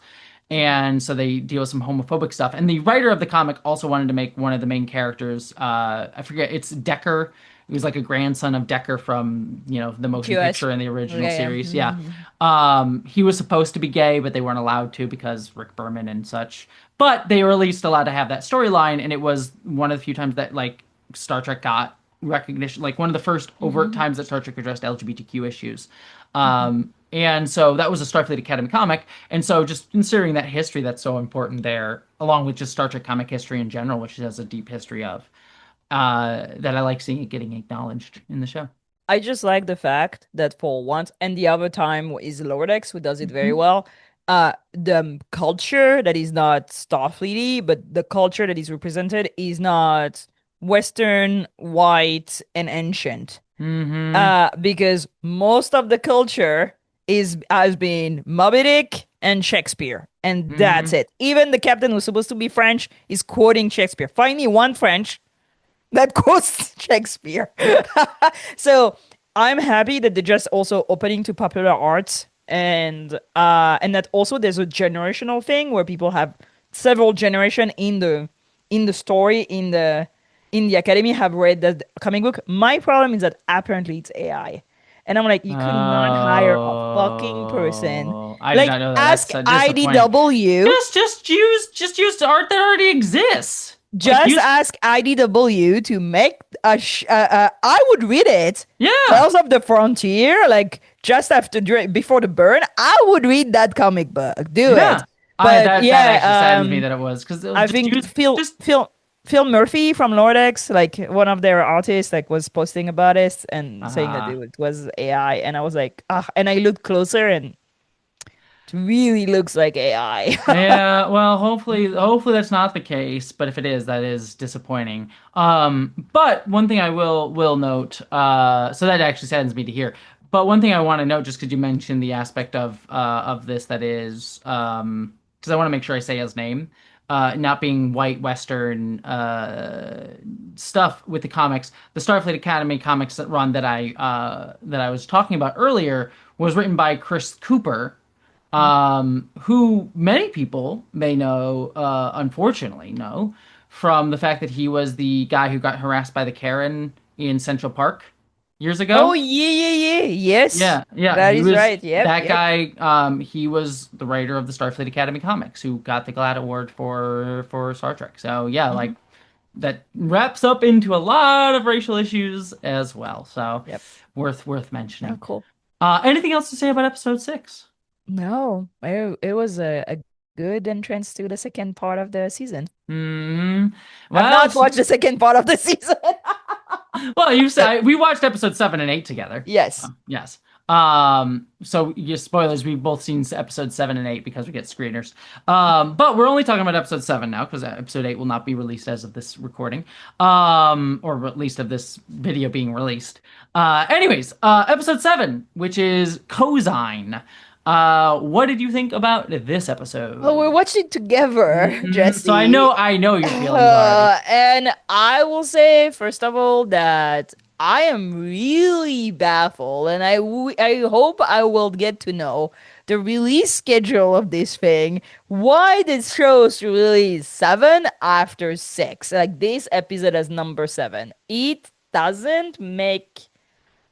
A: And so they deal with some homophobic stuff. And the writer of the comic also wanted to make one of the main characters, I forget, it's Decker. He was like a grandson of Decker from, the motion
B: QS.
A: picture in the original
B: Yeah, yeah.
A: series. Yeah.
B: Mhm.
A: He was supposed to be gay, but they weren't allowed to because Rick Berman and such. But they were at least allowed to have that storyline, and it was one of the few times that like Star Trek got recognition, like one of the first overt
B: Mhm.
A: times that Star Trek addressed LGBTQ issues.
B: Mhm.
A: And so that was a Starfleet Academy comic. And so just considering that history that's so important there, along with just Star Trek comic history in general, which it has a deep history of, that I like seeing it getting acknowledged in the show.
B: I just like the fact that for once, and the other time is Lordex who does it very
A: Mhm.
B: well. The culture that is not Starfleety, but the culture that is represented is not Western, white, and ancient.
A: Mm-hmm.
B: Because most of the culture is has been Moby Dick and Shakespeare, and that's
A: Mm-hmm.
B: it. Even the captain who's supposed to be French is quoting Shakespeare. Find me one French that quotes Shakespeare. So I'm happy that they're just also opening to popular arts, and that also there's a generational thing where people have several generation in the story in the academy have read the comic book. My problem is that apparently it's AI. And I'm like, you could not hire a fucking person.
A: I did
B: Like,
A: not know that.
B: ask
A: That's disappointing.
B: IDW.
A: Just use the art that already exists. Like
B: Just
A: use
B: ask IDW to make I would read it.
A: yeah.
B: Tales of the Frontier, like just after before the burn, I would read that comic book. Do it.
A: Yeah. I
B: But
A: that actually
B: yeah,
A: saddens me that it was because
B: I
A: just
B: think
A: use just
B: Phil Murphy from Lordex, like one of their artists, like was posting about it and saying that
A: uh
B: it was AI, and I was like, ah, and I looked closer and it really looks like AI.
A: yeah, well, hopefully that's not the case, but if it is, that is disappointing. But one thing I will note, so that actually saddens me to hear. But one thing I want to note, just because you mentioned the aspect of this that is, because I want to make sure I say his name, not being white Western stuff with the comics. The Starfleet Academy comics run that I was talking about earlier was written by Chris Cooper, who many people may know, unfortunately, know from the fact that he was the guy who got harassed by the Karen in Central Park years
B: Oh
A: ago.
B: yeah, yeah, yeah. Yes,
A: Yeah, yeah,
B: that
A: he
B: is
A: was
B: right. Yep,
A: that
B: yep.
A: guy. He was the writer of the Starfleet Academy comics who got the GLAAD award for Star Trek. So yeah, like
B: Hmm.
A: that wraps up into a lot of racial issues as well. So
B: Yep.
A: worth
B: Oh,
A: mentioning.
B: cool.
A: Anything else to say about episode 6?
B: No, it was a good entrance to the second part of the season.
A: Hmm.
B: I've
A: Well,
B: not watched the second part of the season.
A: well, you said we watched episode 7 and 8 together.
B: Yes.
A: Yes. So yeah, spoilers. We've both seen episode 7 and 8 because we get screeners. But we're only talking about episode 7 now because episode 8 will not be released as of this recording. Or at least of this video being released. Anyways, episode 7, which is Cosine. What did you think about this
B: Well, we're
A: episode?
B: watching together,
A: So I
B: Jesse.
A: know your feelings already.
B: And I will say, first of all, that I am really baffled, and I hope I will get to know the release schedule of this thing. Why this show's release 7 after 6? Like this episode is number 7. It doesn't make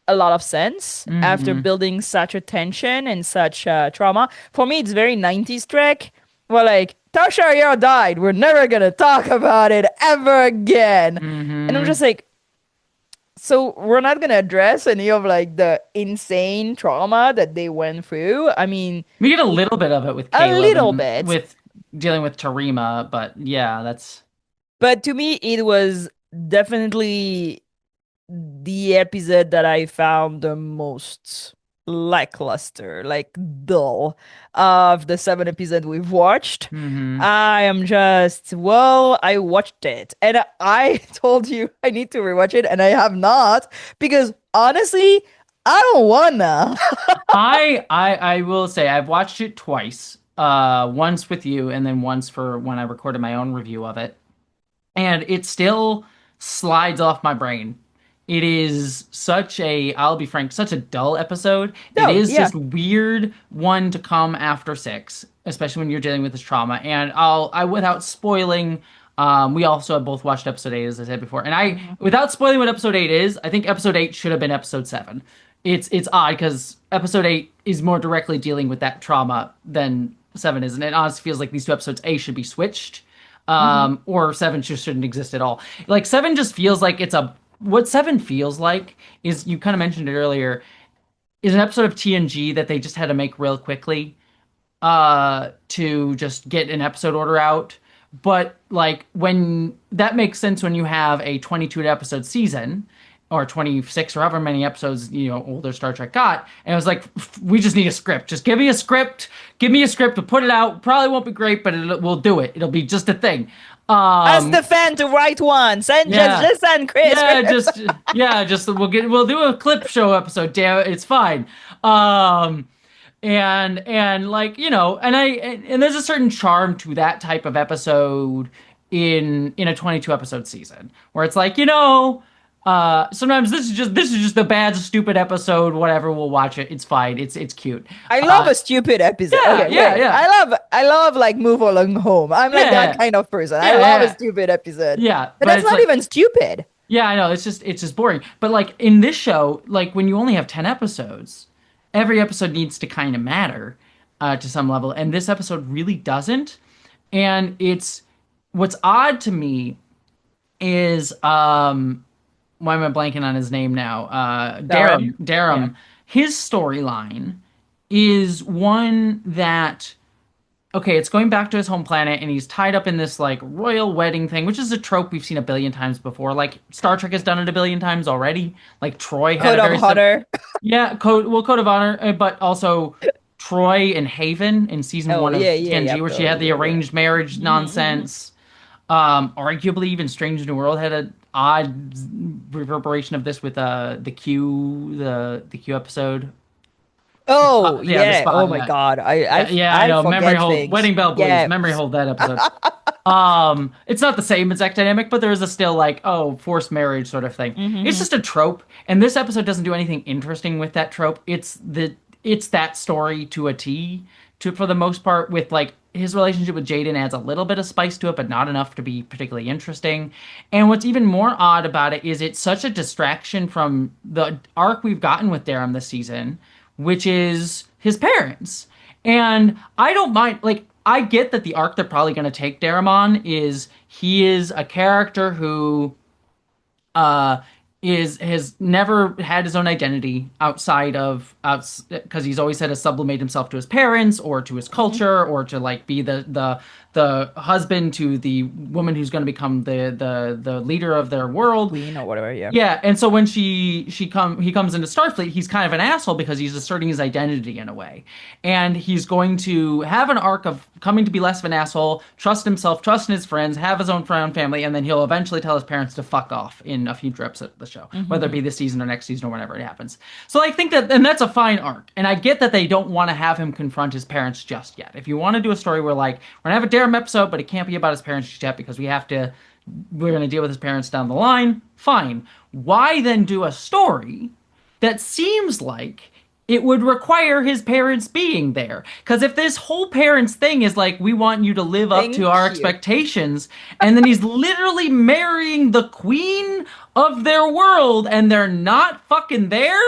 B: a lot of sense after
A: Hmm.
B: building such a tension and such trauma. For me, it's very 90s Trek. Well, like, Tasha Yar died. We're never gonna talk about it ever again. And I'm
A: Hmm.
B: just like, so we're not gonna address any of like the insane trauma that they went through. I mean,
A: We get a little bit of it with
B: a
A: Caleb
B: little
A: and
B: bit.
A: dealing with Tarima, but yeah, that's
B: But to me, it was definitely the episode that I found the most lackluster, like dull of the 7 episodes we've watched.
A: hmm
B: I am just, well, I watched it and I told you I need to rewatch it and I have not because honestly, I don't wanna.
A: I will say I've watched it twice. Once with you and then once for when I recorded my own review of it. And it still slides off my brain. It is such a, I'll be frank, such a dull episode. It
B: No,
A: is
B: yeah.
A: just weird one to come after six, especially when you're dealing with this trauma. And without spoiling, we also have both watched episode eight, as I said before. And
B: Mhm.
A: without spoiling what episode eight is, I think episode eight should have been episode seven. It's odd because episode eight is more directly dealing with that trauma than seven is, and it honestly feels like these two episodes A should be switched,
B: Mhm.
A: or seven just shouldn't exist at all. Like seven just feels like it's a what seven feels like is you kind of mentioned it earlier is an episode of TNG that they just had to make real quickly to just get an episode order out. But like when that makes sense when you have a 22 episode season or 26 or however many episodes older Star Trek got, and it was like we just need a script. Just give me a script. Give me a script to put it out. Probably won't be great, but we'll do it. It'll be just a thing.
B: Ask
A: Um,
B: the fan to write one. Send
A: yeah.
B: just send Chris.
A: Just we'll do a clip show episode. Damn it, it's fine. Um, and like and there's a certain charm to that type of episode in a 22 episode season where it's like sometimes this is just a bad stupid episode, whatever, we'll watch it, it's fine, it's cute.
B: I love
A: uh
B: a stupid episode.
A: yeah,
B: Okay,
A: yeah,
B: wait.
A: yeah,
B: I love like move along home. I'm like that
A: yeah,
B: kind of person. I
A: yeah,
B: love a
A: yeah,
B: stupid episode.
A: yeah,
B: But
A: but
B: that's
A: it's
B: not
A: like,
B: even stupid.
A: yeah, I know, it's just boring. But like in this show, like when you only have 10 episodes, every episode needs to kind of matter to some level, and this episode really doesn't. And it's what's odd to me is why am I blanking on his name now?
B: Darren. Yeah.
A: Darum. His storyline is one that, okay, it's going back to his home planet and he's tied up in this like royal wedding thing, which is a trope we've seen a billion times before. Like Star Trek has done it a billion times already. Like Troy had
B: Code
A: a
B: of
A: very
B: Honor.
A: yeah, code of honor, but also Troy and Haven in season
B: Oh
A: one of
B: yeah, yeah, yeah.
A: TNG, where she
B: Totally,
A: had the
B: yeah.
A: arranged marriage
B: Mhm.
A: nonsense. Arguably, even Strange New World had an odd reverberation of this with the Q episode.
B: Oh
A: Yeah, the
B: yeah.
A: spot.
B: Oh my
A: Yeah,
B: God.
A: yeah, I
B: I
A: know. Memory
B: forget
A: hold,
B: things.
A: Wedding Bell Blues.
B: Yeah.
A: Memory hold that episode. It's not the same exact dynamic, but there is a still like, oh, forced marriage sort of thing. It's
B: hmm
A: just a trope, and this episode doesn't do anything interesting with that trope. It's that story to a T, to for the most part. With like his relationship with Jaden adds a little bit of spice to it, but not enough to be particularly interesting. And what's even more odd about it is it's such a distraction from the arc we've gotten with Darum this season, which is his parents. And I don't mind, like, I get that the arc they're probably going to take Daramon is he is a character who uh is has never had his own identity outside of because he's always had to sublimate himself to his parents or to his culture or to like be the husband to the woman who's going to become the leader of their world.
B: Queen or whatever. Yeah.
A: Yeah, and so when he comes into Starfleet, he's kind of an asshole because he's asserting his identity in a way. And he's going to have an arc of coming to be less of an asshole, trust himself, trust in his friends, have his own family, and then he'll eventually tell his parents to fuck off in a future episode of the show, whether it
B: hmm
A: be this season or next season or whenever it happens. So I think that, and that's a fine arc. And I get that they don't want to have him confront his parents just yet. If you want to do a story where like we're gonna have a Darum episode, but it can't be about his parents just yet because we're going to deal with his parents down the line, fine. Why then do a story that seems like it would require his parents being there? Because if this whole parents thing is like, we want you to live up to
B: Thank
A: our
B: you.
A: expectations, and then he's literally marrying the queen of their world, and they're not fucking there,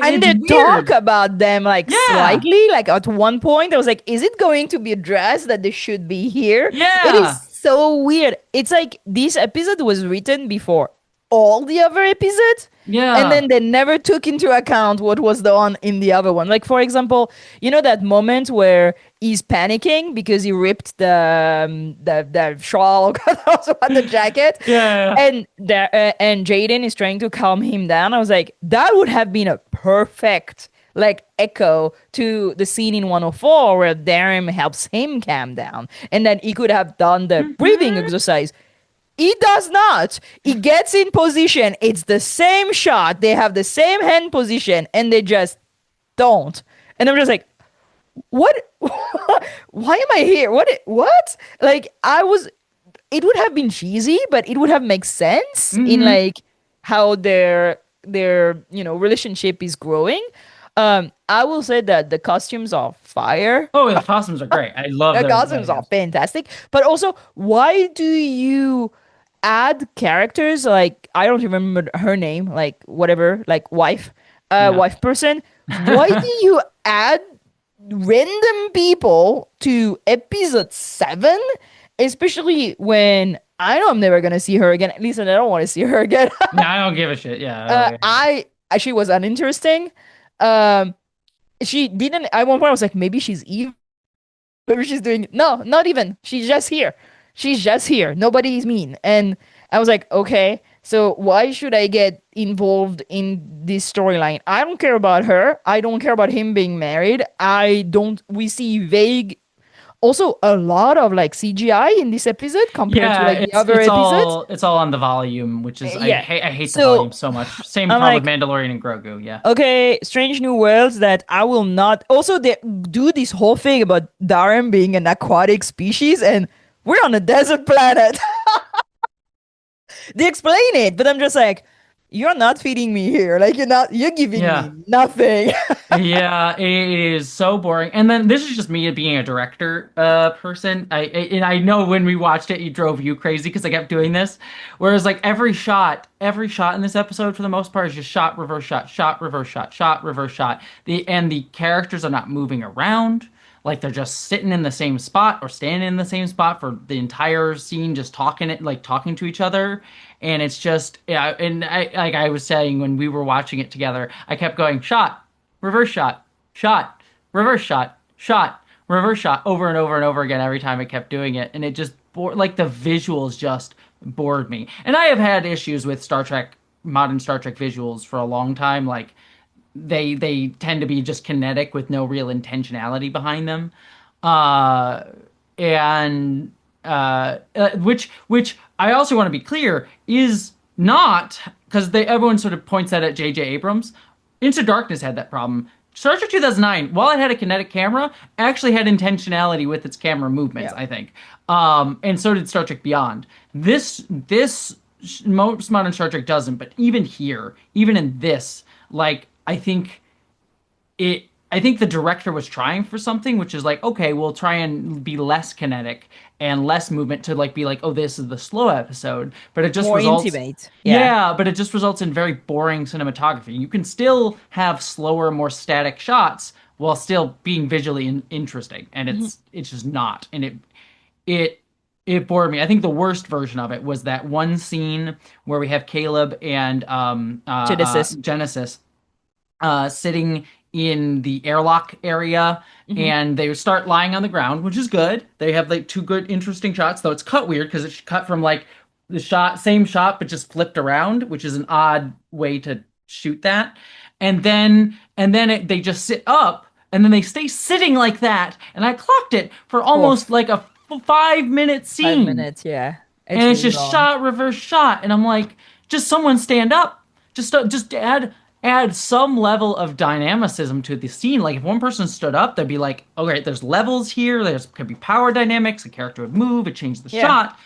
B: And
A: it's
B: they talk
A: weird.
B: about them like
A: Yeah,
B: slightly. Like at one point, I was like, is it going to be addressed that they should be here? It is
A: yeah,
B: so weird. It's like this episode was written before all the other episodes. And
A: Yeah.
B: then they never took into account what was done in the other one. Like, for example, you know that moment where he's panicking because he ripped the shawl also had the jacket,
A: Yeah.
B: and Jaden is trying to calm him down. I was like, that would have been a perfect like echo to the scene in 104 where Darren helps him calm down, and then he could have done the breathing
A: Mhm.
B: exercise. He does not. He gets in position. It's the same shot. They have the same hand position, and they just don't. And I'm just like, what? Why am I here? What? Like, I was. It would have been cheesy, but it would have made sense in
A: Mhm.
B: like how their relationship is growing. I will say that the costumes are fire.
A: Oh, the costumes are great. I love
B: The
A: their
B: costumes are fantastic. But also, why do you add characters like I don't remember her name, like whatever, like
A: yeah.
B: wife person? Why do you add random people to episode 7? Especially when I know I'm never gonna see her again. At least I don't want to see her again.
A: Yeah, I don't give a shit. Yeah. I don't give a shit.
B: I She was uninteresting. Um, she didn't. At one point, I was like, maybe she's evil. Maybe she's doing no, not even. She's just here. She's just here. Nobody is mean. And I was like, okay, so why should I get involved in this storyline? I don't care about her. I don't care about him being married. I don't we see vague also a lot of like CGI in this episode compared to
A: Yeah,
B: like the other episodes.
A: it's all on the volume, which is
B: Yeah.
A: I hate the
B: So
A: volume so much. Same
B: I'm
A: problem with
B: like,
A: Mandalorian and Grogu. Yeah.
B: okay, Strange New Worlds that I will not. Also, they do this whole thing about Darren being an aquatic species, and we're on a desert planet. They explain it, but I'm just like, you're not feeding me here. Like, you're giving me
A: Yeah.
B: nothing.
A: Yeah, it is so boring. And then this is just me being a director person. And I know when we watched it, it drove you crazy because I kept doing this. Whereas like every shot in this episode for the most part is just shot, reverse shot, shot, reverse shot, shot, reverse shot. The characters are not moving around. Like they're just sitting in the same spot or standing in the same spot for the entire scene, just talking to each other. And it's just yeah, and like I was saying when we were watching it together, I kept going shot, reverse shot, shot, reverse shot, shot, reverse shot over and over and over again every time I kept doing it, and it just like the visuals just bored me. And I have had issues with modern Star Trek visuals for a long time. Like they tend to be just kinetic with no real intentionality behind them, uh, and which I also want to be clear is not because they everyone sort of points that at J.J. Abrams. Into Darkness had that problem. Star Trek 2009, while it had a kinetic camera, actually had intentionality with its camera movements,
B: Yeah.
A: I think. And so did Star Trek Beyond. This most modern Star Trek doesn't, but even here, even in this, like I think the director was trying for something, which is like, okay, we'll try and be less kinetic and less movement to like be like, oh, this is the slow episode. But it just
B: More
A: results,
B: intimate. Yeah.
A: yeah, but it just results in very boring cinematography. You can still have slower, more static shots while still being visually interesting, and
B: Mhm.
A: it's just not. And it it bored me. I think the worst version of it was that one scene where we have Caleb and
B: Genesis.
A: Genesis sitting in the airlock area,
B: Mhm.
A: and they start lying on the ground, which is good. They have like two good, interesting shots, though it's cut weird because it's cut from like the same shot, but just flipped around, which is an odd way to shoot that. They just sit up, and then they stay sitting like that, and I clocked it for
B: For
A: almost like a 5 minute
B: five
A: scene,
B: minutes. Yeah.
A: and
B: It's
A: it's
B: really
A: just
B: long.
A: shot reverse shot, and I'm like, just someone stand up, just add some level of dynamicism to the scene. Like if one person stood up, they'd be like, okay, there's levels here, there's could be power dynamics, the character would move, it changed the
B: Yeah.
A: shot.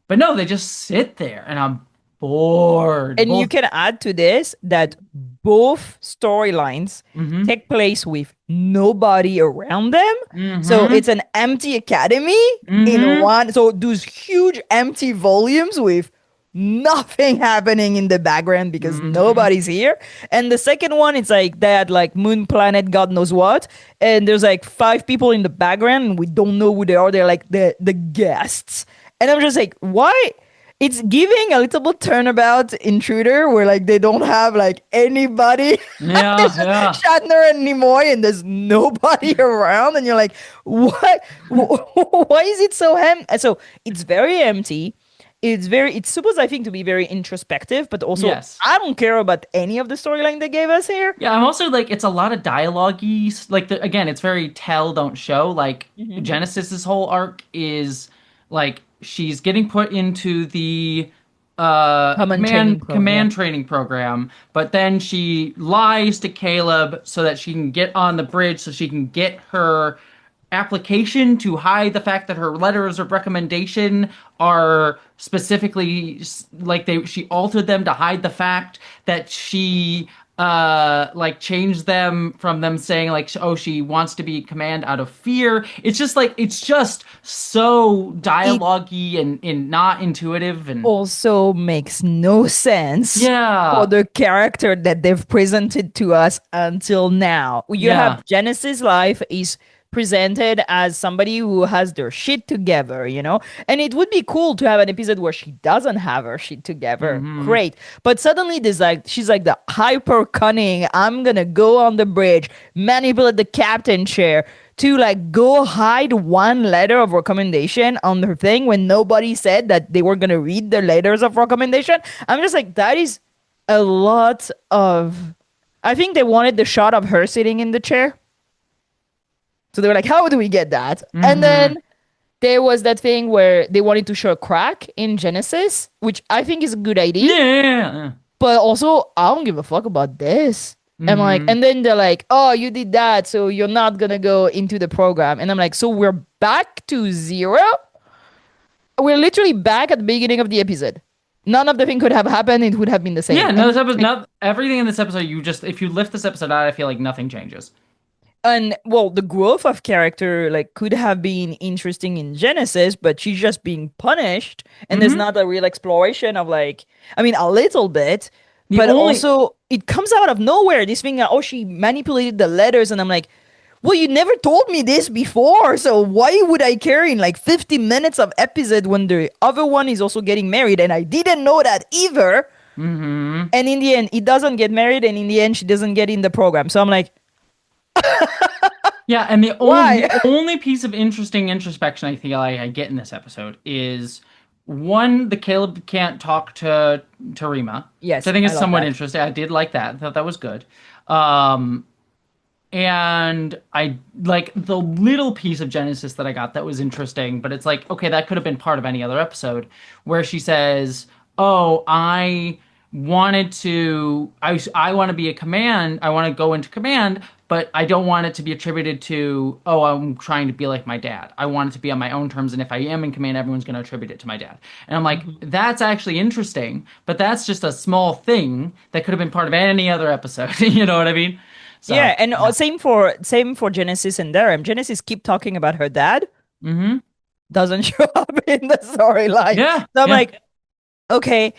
A: But no, they just sit there, and I'm bored.
B: And you
A: Both.
B: can add to this that both storylines
A: Mm-hmm.
B: take place with nobody around them. So
A: Mm-hmm.
B: it's an empty academy in
A: Mm-hmm.
B: one. So those huge empty volumes with nothing happening in the background because
A: Mm-hmm.
B: nobody's here. And the second one, it's like that, like moon planet, God knows what. And there's like 5 people in the background, and we don't know who they are. They're like the guests. And I'm just like, why? It's giving a little bit turnabout intruder where like they don't have like anybody.
A: Yeah,
B: It's just
A: yeah.
B: Shatner and Nimoy and there's nobody around and you're like, what? Why is it so so it's very empty. It's supposed, I think, to be very introspective, but also
A: Yes.
B: I don't care about any of the storyline they gave us here.
A: Yeah, I'm also like it's a lot of dialogue-y. Like again, it's very tell, don't show. Like
B: Mhm.
A: Genesis's whole arc is like she's getting put into the
B: Common training program, yeah.
A: command training program, but then she lies to Caleb so that she can get on the bridge so she can get her application to hide the fact that her letters of recommendation are specifically like they she altered them to hide the fact that she like changed them from them saying like oh she wants to be command out of fear. It's just like it's just so
B: It
A: dialogue-y and not intuitive and
B: also makes no sense for
A: yeah,
B: the character that they've presented to us until now. You
A: yeah,
B: have Genesis Life is presented as somebody who has their shit together, you know? And it would be cool to have an episode where she doesn't have her shit together.
A: mm-hmm.
B: Great. But suddenly there's like she's like the hyper cunning, I'm gonna go on the bridge, manipulate the captain chair to like go hide one letter of recommendation on her thing when nobody said that they were gonna read the letters of recommendation. I'm just like, that is a lot of. I think they wanted the shot of her sitting in the chair. So they were like, how do we get that? And
A: Mm-hmm.
B: then there was that thing where they wanted to show a crack in Genesis, which I think is a good idea.
A: Yeah.
B: But also, I don't give a fuck about this. And like,
A: Mm-hmm.
B: and then they're like, oh, you did that, so you're not gonna go into the program. And I'm like, so we're back to zero? We're literally back at the beginning of the episode. None of the thing could have happened, it would have been the
A: Yeah,
B: same.
A: no, this episode, not everything in this episode. You just if you lift this episode out, I feel like nothing changes.
B: And well, the growth of character like could have been interesting in Genesis, but she's just being punished, and there's
A: Mm-hmm.
B: not a real exploration of like, I mean, a little bit,
A: The
B: but
A: only
B: also it comes out of nowhere. This thing, oh, she manipulated the letters, and I'm like, well, you never told me this before, so why would I care in like 50 minutes of episode when the other one is also getting married, and I didn't know that either.
A: mm-hmm.
B: And in the end, he doesn't get married, and in the end, she doesn't get in the program. So I'm like,
A: Yeah, and
B: why?
A: the only piece of interesting introspection I feel like I get in this episode is one, the Caleb can't talk to Rima, which I
B: Yes,
A: think
B: I
A: is
B: love
A: somewhat
B: that.
A: interesting. I did like that. I thought that was good. Um, and I like the little piece of Genesis that I got that was interesting, but it's like, okay, that could have been part of any other episode where she says, "Oh, I want to be a command. I want to go into command, but I don't want it to be attributed to, oh, I'm trying to be like my dad. I want it to be on my own terms, and if I am in command, everyone's going to attribute it to my dad." And I'm like,
B: Mhm.
A: that's actually interesting, but that's just a small thing that could have been part of any other episode. You know what I mean? So,
B: Yeah, and
A: yeah.
B: same for Genesis and Durham. Genesis keep talking about her dad,
A: Mm-hmm.
B: doesn't show up in the storyline.
A: Yeah,
B: So I'm
A: yeah.
B: like, okay.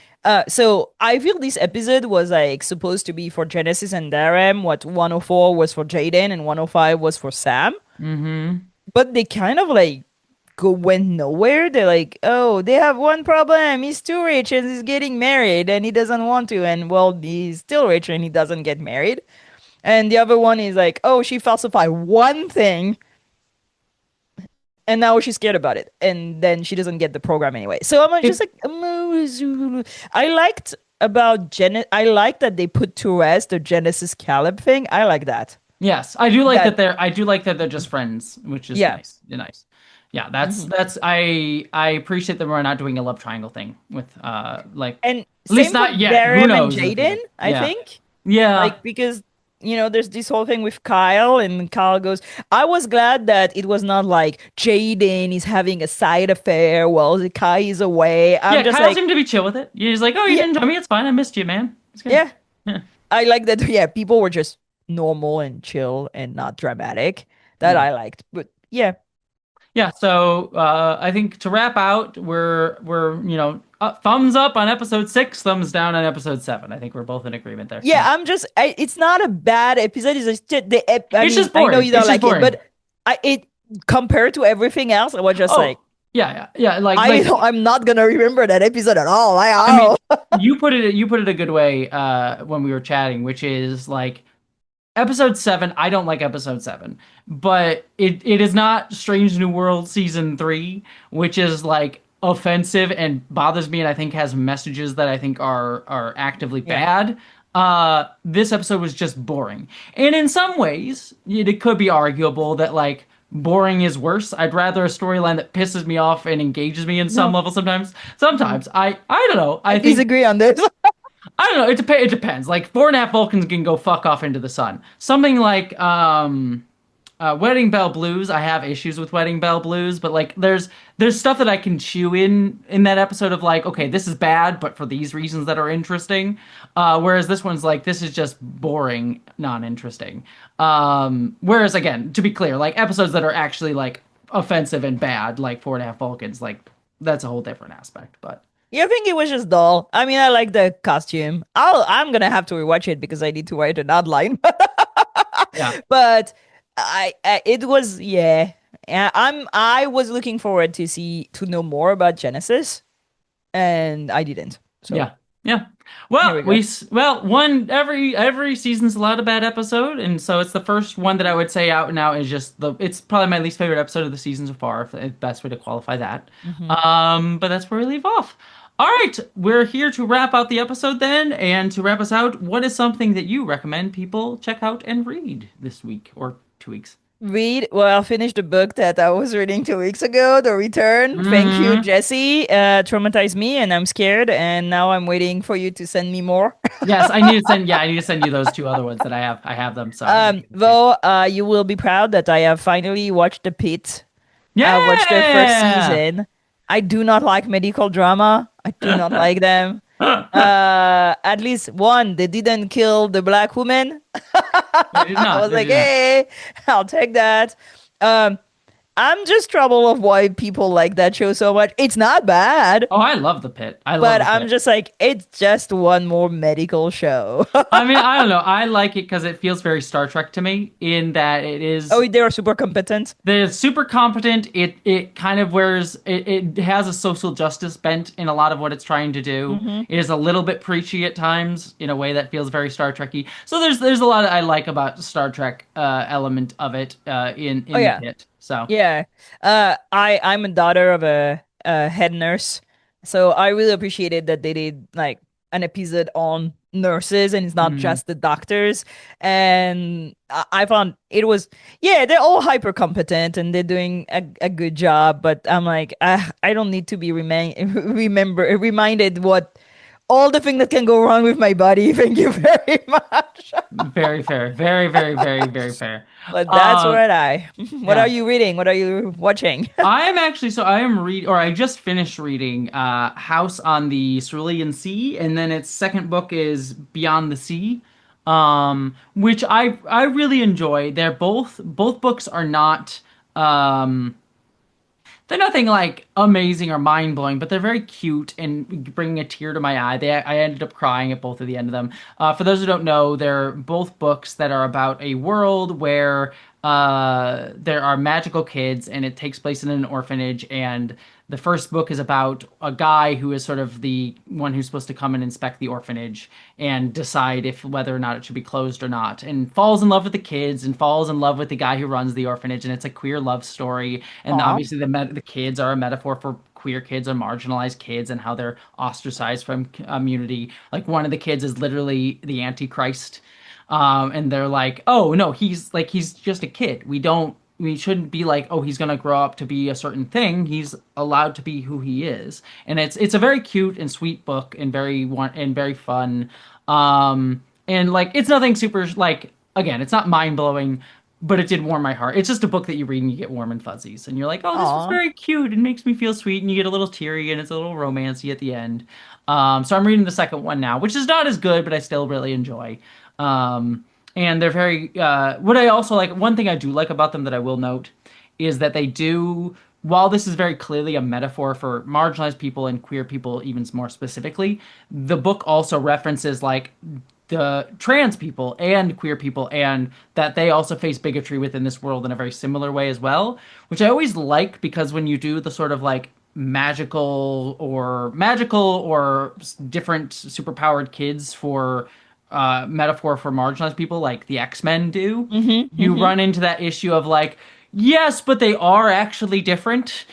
B: So I feel this episode was like supposed to be for Genesis and Durham, what 104 was for Jaden and 105 was for Sam.
A: Mm-hmm.
B: But they kind of like went nowhere. They're like, oh, they have one problem. He's too rich and he's getting married and he doesn't want to. And well, he's still rich and he doesn't get married. And the other one is like, oh, she falsified one thing and now she's scared about it. And then she doesn't get the program anyway. So I'm just
A: It
B: like, I liked about I like that they put to rest the Genesis Caleb thing. I like that.
A: Yes,
B: That,
A: I do like that they're just friends, which is
B: yeah.
A: nice. Nice. Yeah,
B: Mhm.
A: that's I appreciate that we're not doing a love triangle thing with like
B: And
A: at least
B: same for
A: not yet. Who
B: Darren and
A: knows in the
B: Jaden,
A: future?
B: I
A: Yeah.
B: think.
A: Yeah.
B: Like, because, there's this whole thing with Kyle, and Kyle goes, I was glad that it was not like Jaden is having a side affair while the Kai is away. I'm
A: Yeah,
B: just
A: Kyle
B: like,
A: seemed to be chill with it. He's like, "Oh, you
B: yeah,
A: didn't join me. It's fine. I missed you, man. It's good."
B: yeah.
A: Yeah.
B: I like that. Yeah, people were just normal and chill and not dramatic. That
A: Yeah.
B: I liked. But yeah.
A: Yeah, so I think to wrap out, we're thumbs up on episode 6, thumbs down on episode 7. I think we're both in agreement there.
B: Yeah,
A: Yeah,
B: it's not a bad episode. It's just I
A: it's
B: mean,
A: just
B: I know
A: boring.
B: you
A: It's
B: don't
A: just
B: like it,
A: boring.
B: but it compared to everything else, I was just
A: Oh,
B: like,
A: Yeah, yeah, yeah.
B: I'm not gonna remember that episode at all.
A: I mean,
B: Oh.
A: you put it a good way when we were chatting, which is like episode 7. I don't like episode 7, but it is not Strange New World season 3, which is like offensive and bothers me, and I think has messages that I think are actively
B: Yeah.
A: bad. This episode was just boring, and in some ways, it could be arguable that like boring is worse. I'd rather a storyline that pisses me off and engages me in some
B: No.
A: level. Sometimes,
B: Mhm.
A: I don't know.
B: I
A: I think
B: disagree on this.
A: I don't know. It depends. Like 4.5 Vulcans can go fuck off into the sun. Something like Wedding Bell Blues. I have issues with Wedding Bell Blues, but like there's stuff that I can chew in that episode of like, okay, this is bad, but for these reasons that are interesting. Whereas this one's like, this is just boring, non-interesting. Whereas again, to be clear, like episodes that are actually like offensive and bad, like 4.5 Vulcans, like that's a whole different aspect. But
B: You think it was just dull? I mean, I like the costume. I'm gonna have to rewatch it because I need to write an outline.
A: yeah.
B: But it was yeah. I was looking forward to know more about Genesis, and I didn't. So
A: Yeah. Yeah.
B: here
A: Well,
B: we go.
A: one every season's allowed a bad episode, and so it's the first one that I would say out and out is just it's probably my least favorite episode of the season so far, if the best way to qualify that.
B: Hmm.
A: But that's where we leave off. All right, we're here to wrap out the episode then, and to wrap us out, what is something that you recommend people check out and read this week or 2 weeks?
B: Well, I finished the book that I was reading 2 weeks ago, The Return. Thank you,
A: Hmm.
B: Jesse. Traumatized me, and I'm scared. And now I'm waiting for you to send me more.
A: Yes, I need to send. Yeah, I need to send you those two other ones that I have. I have them, so I need to get them to you.
B: You will be proud that I have finally watched The Pit. I watched the first
A: Yeah.
B: season. I do not like medical drama. I do not like them. At least one, they didn't kill the black woman.
A: They did
B: I
A: not.
B: was
A: They
B: like,
A: did not.
B: hey, I'll take that. Um, I'm just troubled of why people like that show so much. It's not bad,
A: Oh, I love the pit. I love
B: but
A: the
B: I'm
A: pit.
B: just like, it's just one more medical show.
A: I mean, I don't know. I like it because it feels very Star Trek to me in that it is
B: Oh, they are super competent.
A: they're super competent. It kind of wears it has a social justice bent in a lot of what it's trying to do.
B: Hmm.
A: It is a little bit preachy at times in a way that feels very Star Trekky. So there's a lot that I like about Star Trek element of it
B: Oh
A: in the
B: yeah,
A: pit. So
B: yeah. I'm a daughter of a head nurse, so I really appreciated that they did like an episode on nurses and it's not
A: mm,
B: just the doctors. And I found it was yeah, they're all hyper competent and they're doing a good job. But I'm like, I don't need to be reminded what all the things that can go wrong with my body. Thank you very much.
A: very fair, very very very very fair.
B: But that's
A: Um,
B: what I. What are
A: yeah.
B: you reading? What are you watching?
A: I am actually so I am read or I just finished reading House on the Cerulean Sea, and then its second book is Beyond the Sea, which I really enjoy. Both books are not um they're nothing like amazing or mind blowing, but they're very cute and bringing a tear to my eye. I ended up crying at both of the end of them. For those who don't know, they're both books that are about a world where there are magical kids, and it takes place in an orphanage. And the first book is about a guy who is sort of the one who's supposed to come and inspect the orphanage and decide if whether or not it should be closed or not, and falls in love with the kids and falls in love with the guy who runs the orphanage, and it's a queer love story. And
B: Aw.
A: obviously the kids are a metaphor for queer kids or marginalized kids and how they're ostracized from community. Like one of the kids is literally the Antichrist. And they're like, oh no, he's just a kid. We shouldn't be like, oh, he's gonna grow up to be a certain thing. He's allowed to be who he is. And it's a very cute and sweet book and very fun. And like it's nothing super like again, it's not mind blowing, but it did warm my heart. It's just a book that you read and you get warm and fuzzies, and you're like, oh, this was
B: Aw.
A: very cute. It makes me feel sweet, and you get a little teary, and it's a little romancy at the end. So I'm reading the second one now, which is not as good, but I still really enjoy. Um, and they're very. What I also like, one thing I do like about them that I will note is that they do. While this is very clearly a metaphor for marginalized people and queer people, even more specifically, the book also references like the trans people and queer people, and that they also face bigotry within this world in a very similar way as well, which I always like because when you do the sort of like magical or different superpowered kids for metaphor for marginalized people like the X-Men do,
B: Hmm.
A: you
B: Hmm.
A: run into that issue of like, yes, but they are actually different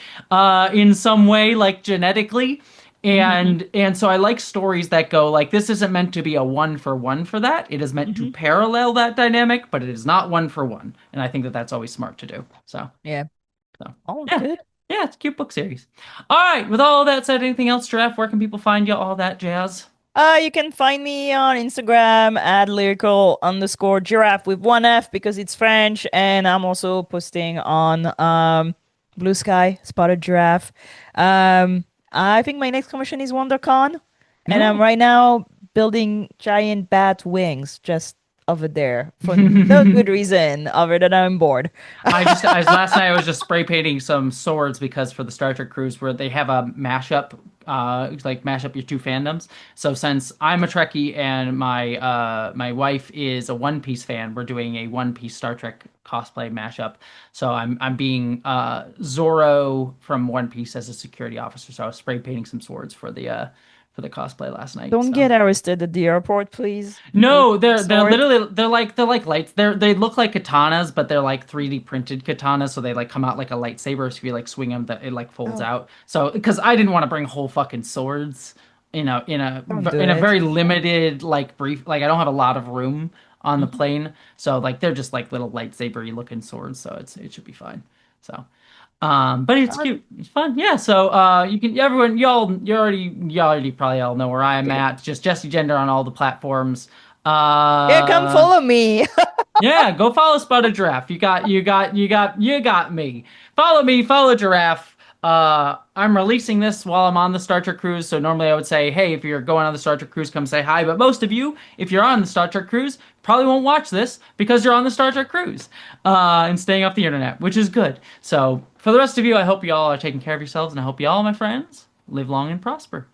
A: in some way, like genetically.
B: Hmm.
A: And so I like stories that go like this isn't meant to be a one for one for that. It is meant to
B: Hmm.
A: parallel that dynamic, but it is not one for one. And I think that that's always smart to do.
B: Yeah.
A: So
B: Oh,
A: yeah,
B: good.
A: yeah, it's a cute book series. All right, with all that said, anything else, Giraffe? Where can people find you? All that jazz.
B: You can find me on Instagram at lyrical_giraffe with one F because it's French, and I'm also posting on Blue Sky Spotted Giraffe. I think my next commission is WonderCon, and I'm
A: Yeah.
B: right now building giant bat wings just over there for no good reason other than I'm bored.
A: Last night I was just spray painting some swords because for the Star Trek cruise where they have a mashup, like mash up your two fandoms. So since I'm a Trekkie and my wife is a One Piece fan, we're doing a One Piece Star Trek cosplay mashup. So I'm being Zoro from One Piece as a security officer. So I was spray painting some swords for the cosplay last night.
B: Don't
A: So.
B: get arrested at the airport, please, with
A: No, they're
B: swords.
A: literally they're like lights. They look like katanas, but they're like 3D printed katanas, so they like come out like a lightsaber. So if you like swing them, that it like folds
B: Oh,
A: out. So because I didn't want to bring whole fucking swords
B: don't do
A: in a
B: it.
A: very limited like brief like I don't have a lot of room on the
B: Mhm.
A: plane, so like they're just like little lightsabery looking swords. So it should be fine. So. But it's
B: Oh,
A: cute. It's fun. Yeah. So, you can everyone you already probably all know where I'm
B: okay.
A: at. Just Jesse Gender on all the platforms.
B: Yeah, come
A: Uh,
B: follow me.
A: yeah, go follow Spotted Giraffe. You got me. Follow me, follow Giraffe. I'm releasing this while I'm on the Star Trek cruise, so normally I would say, hey, if you're going on the Star Trek cruise, come say hi. But most of you, if you're on the Star Trek cruise, probably won't watch this because you're on the Star Trek cruise, and staying off the internet, which is good. So for the rest of you, I hope you all are taking care of yourselves, and I hope you all, my friends, live long and prosper.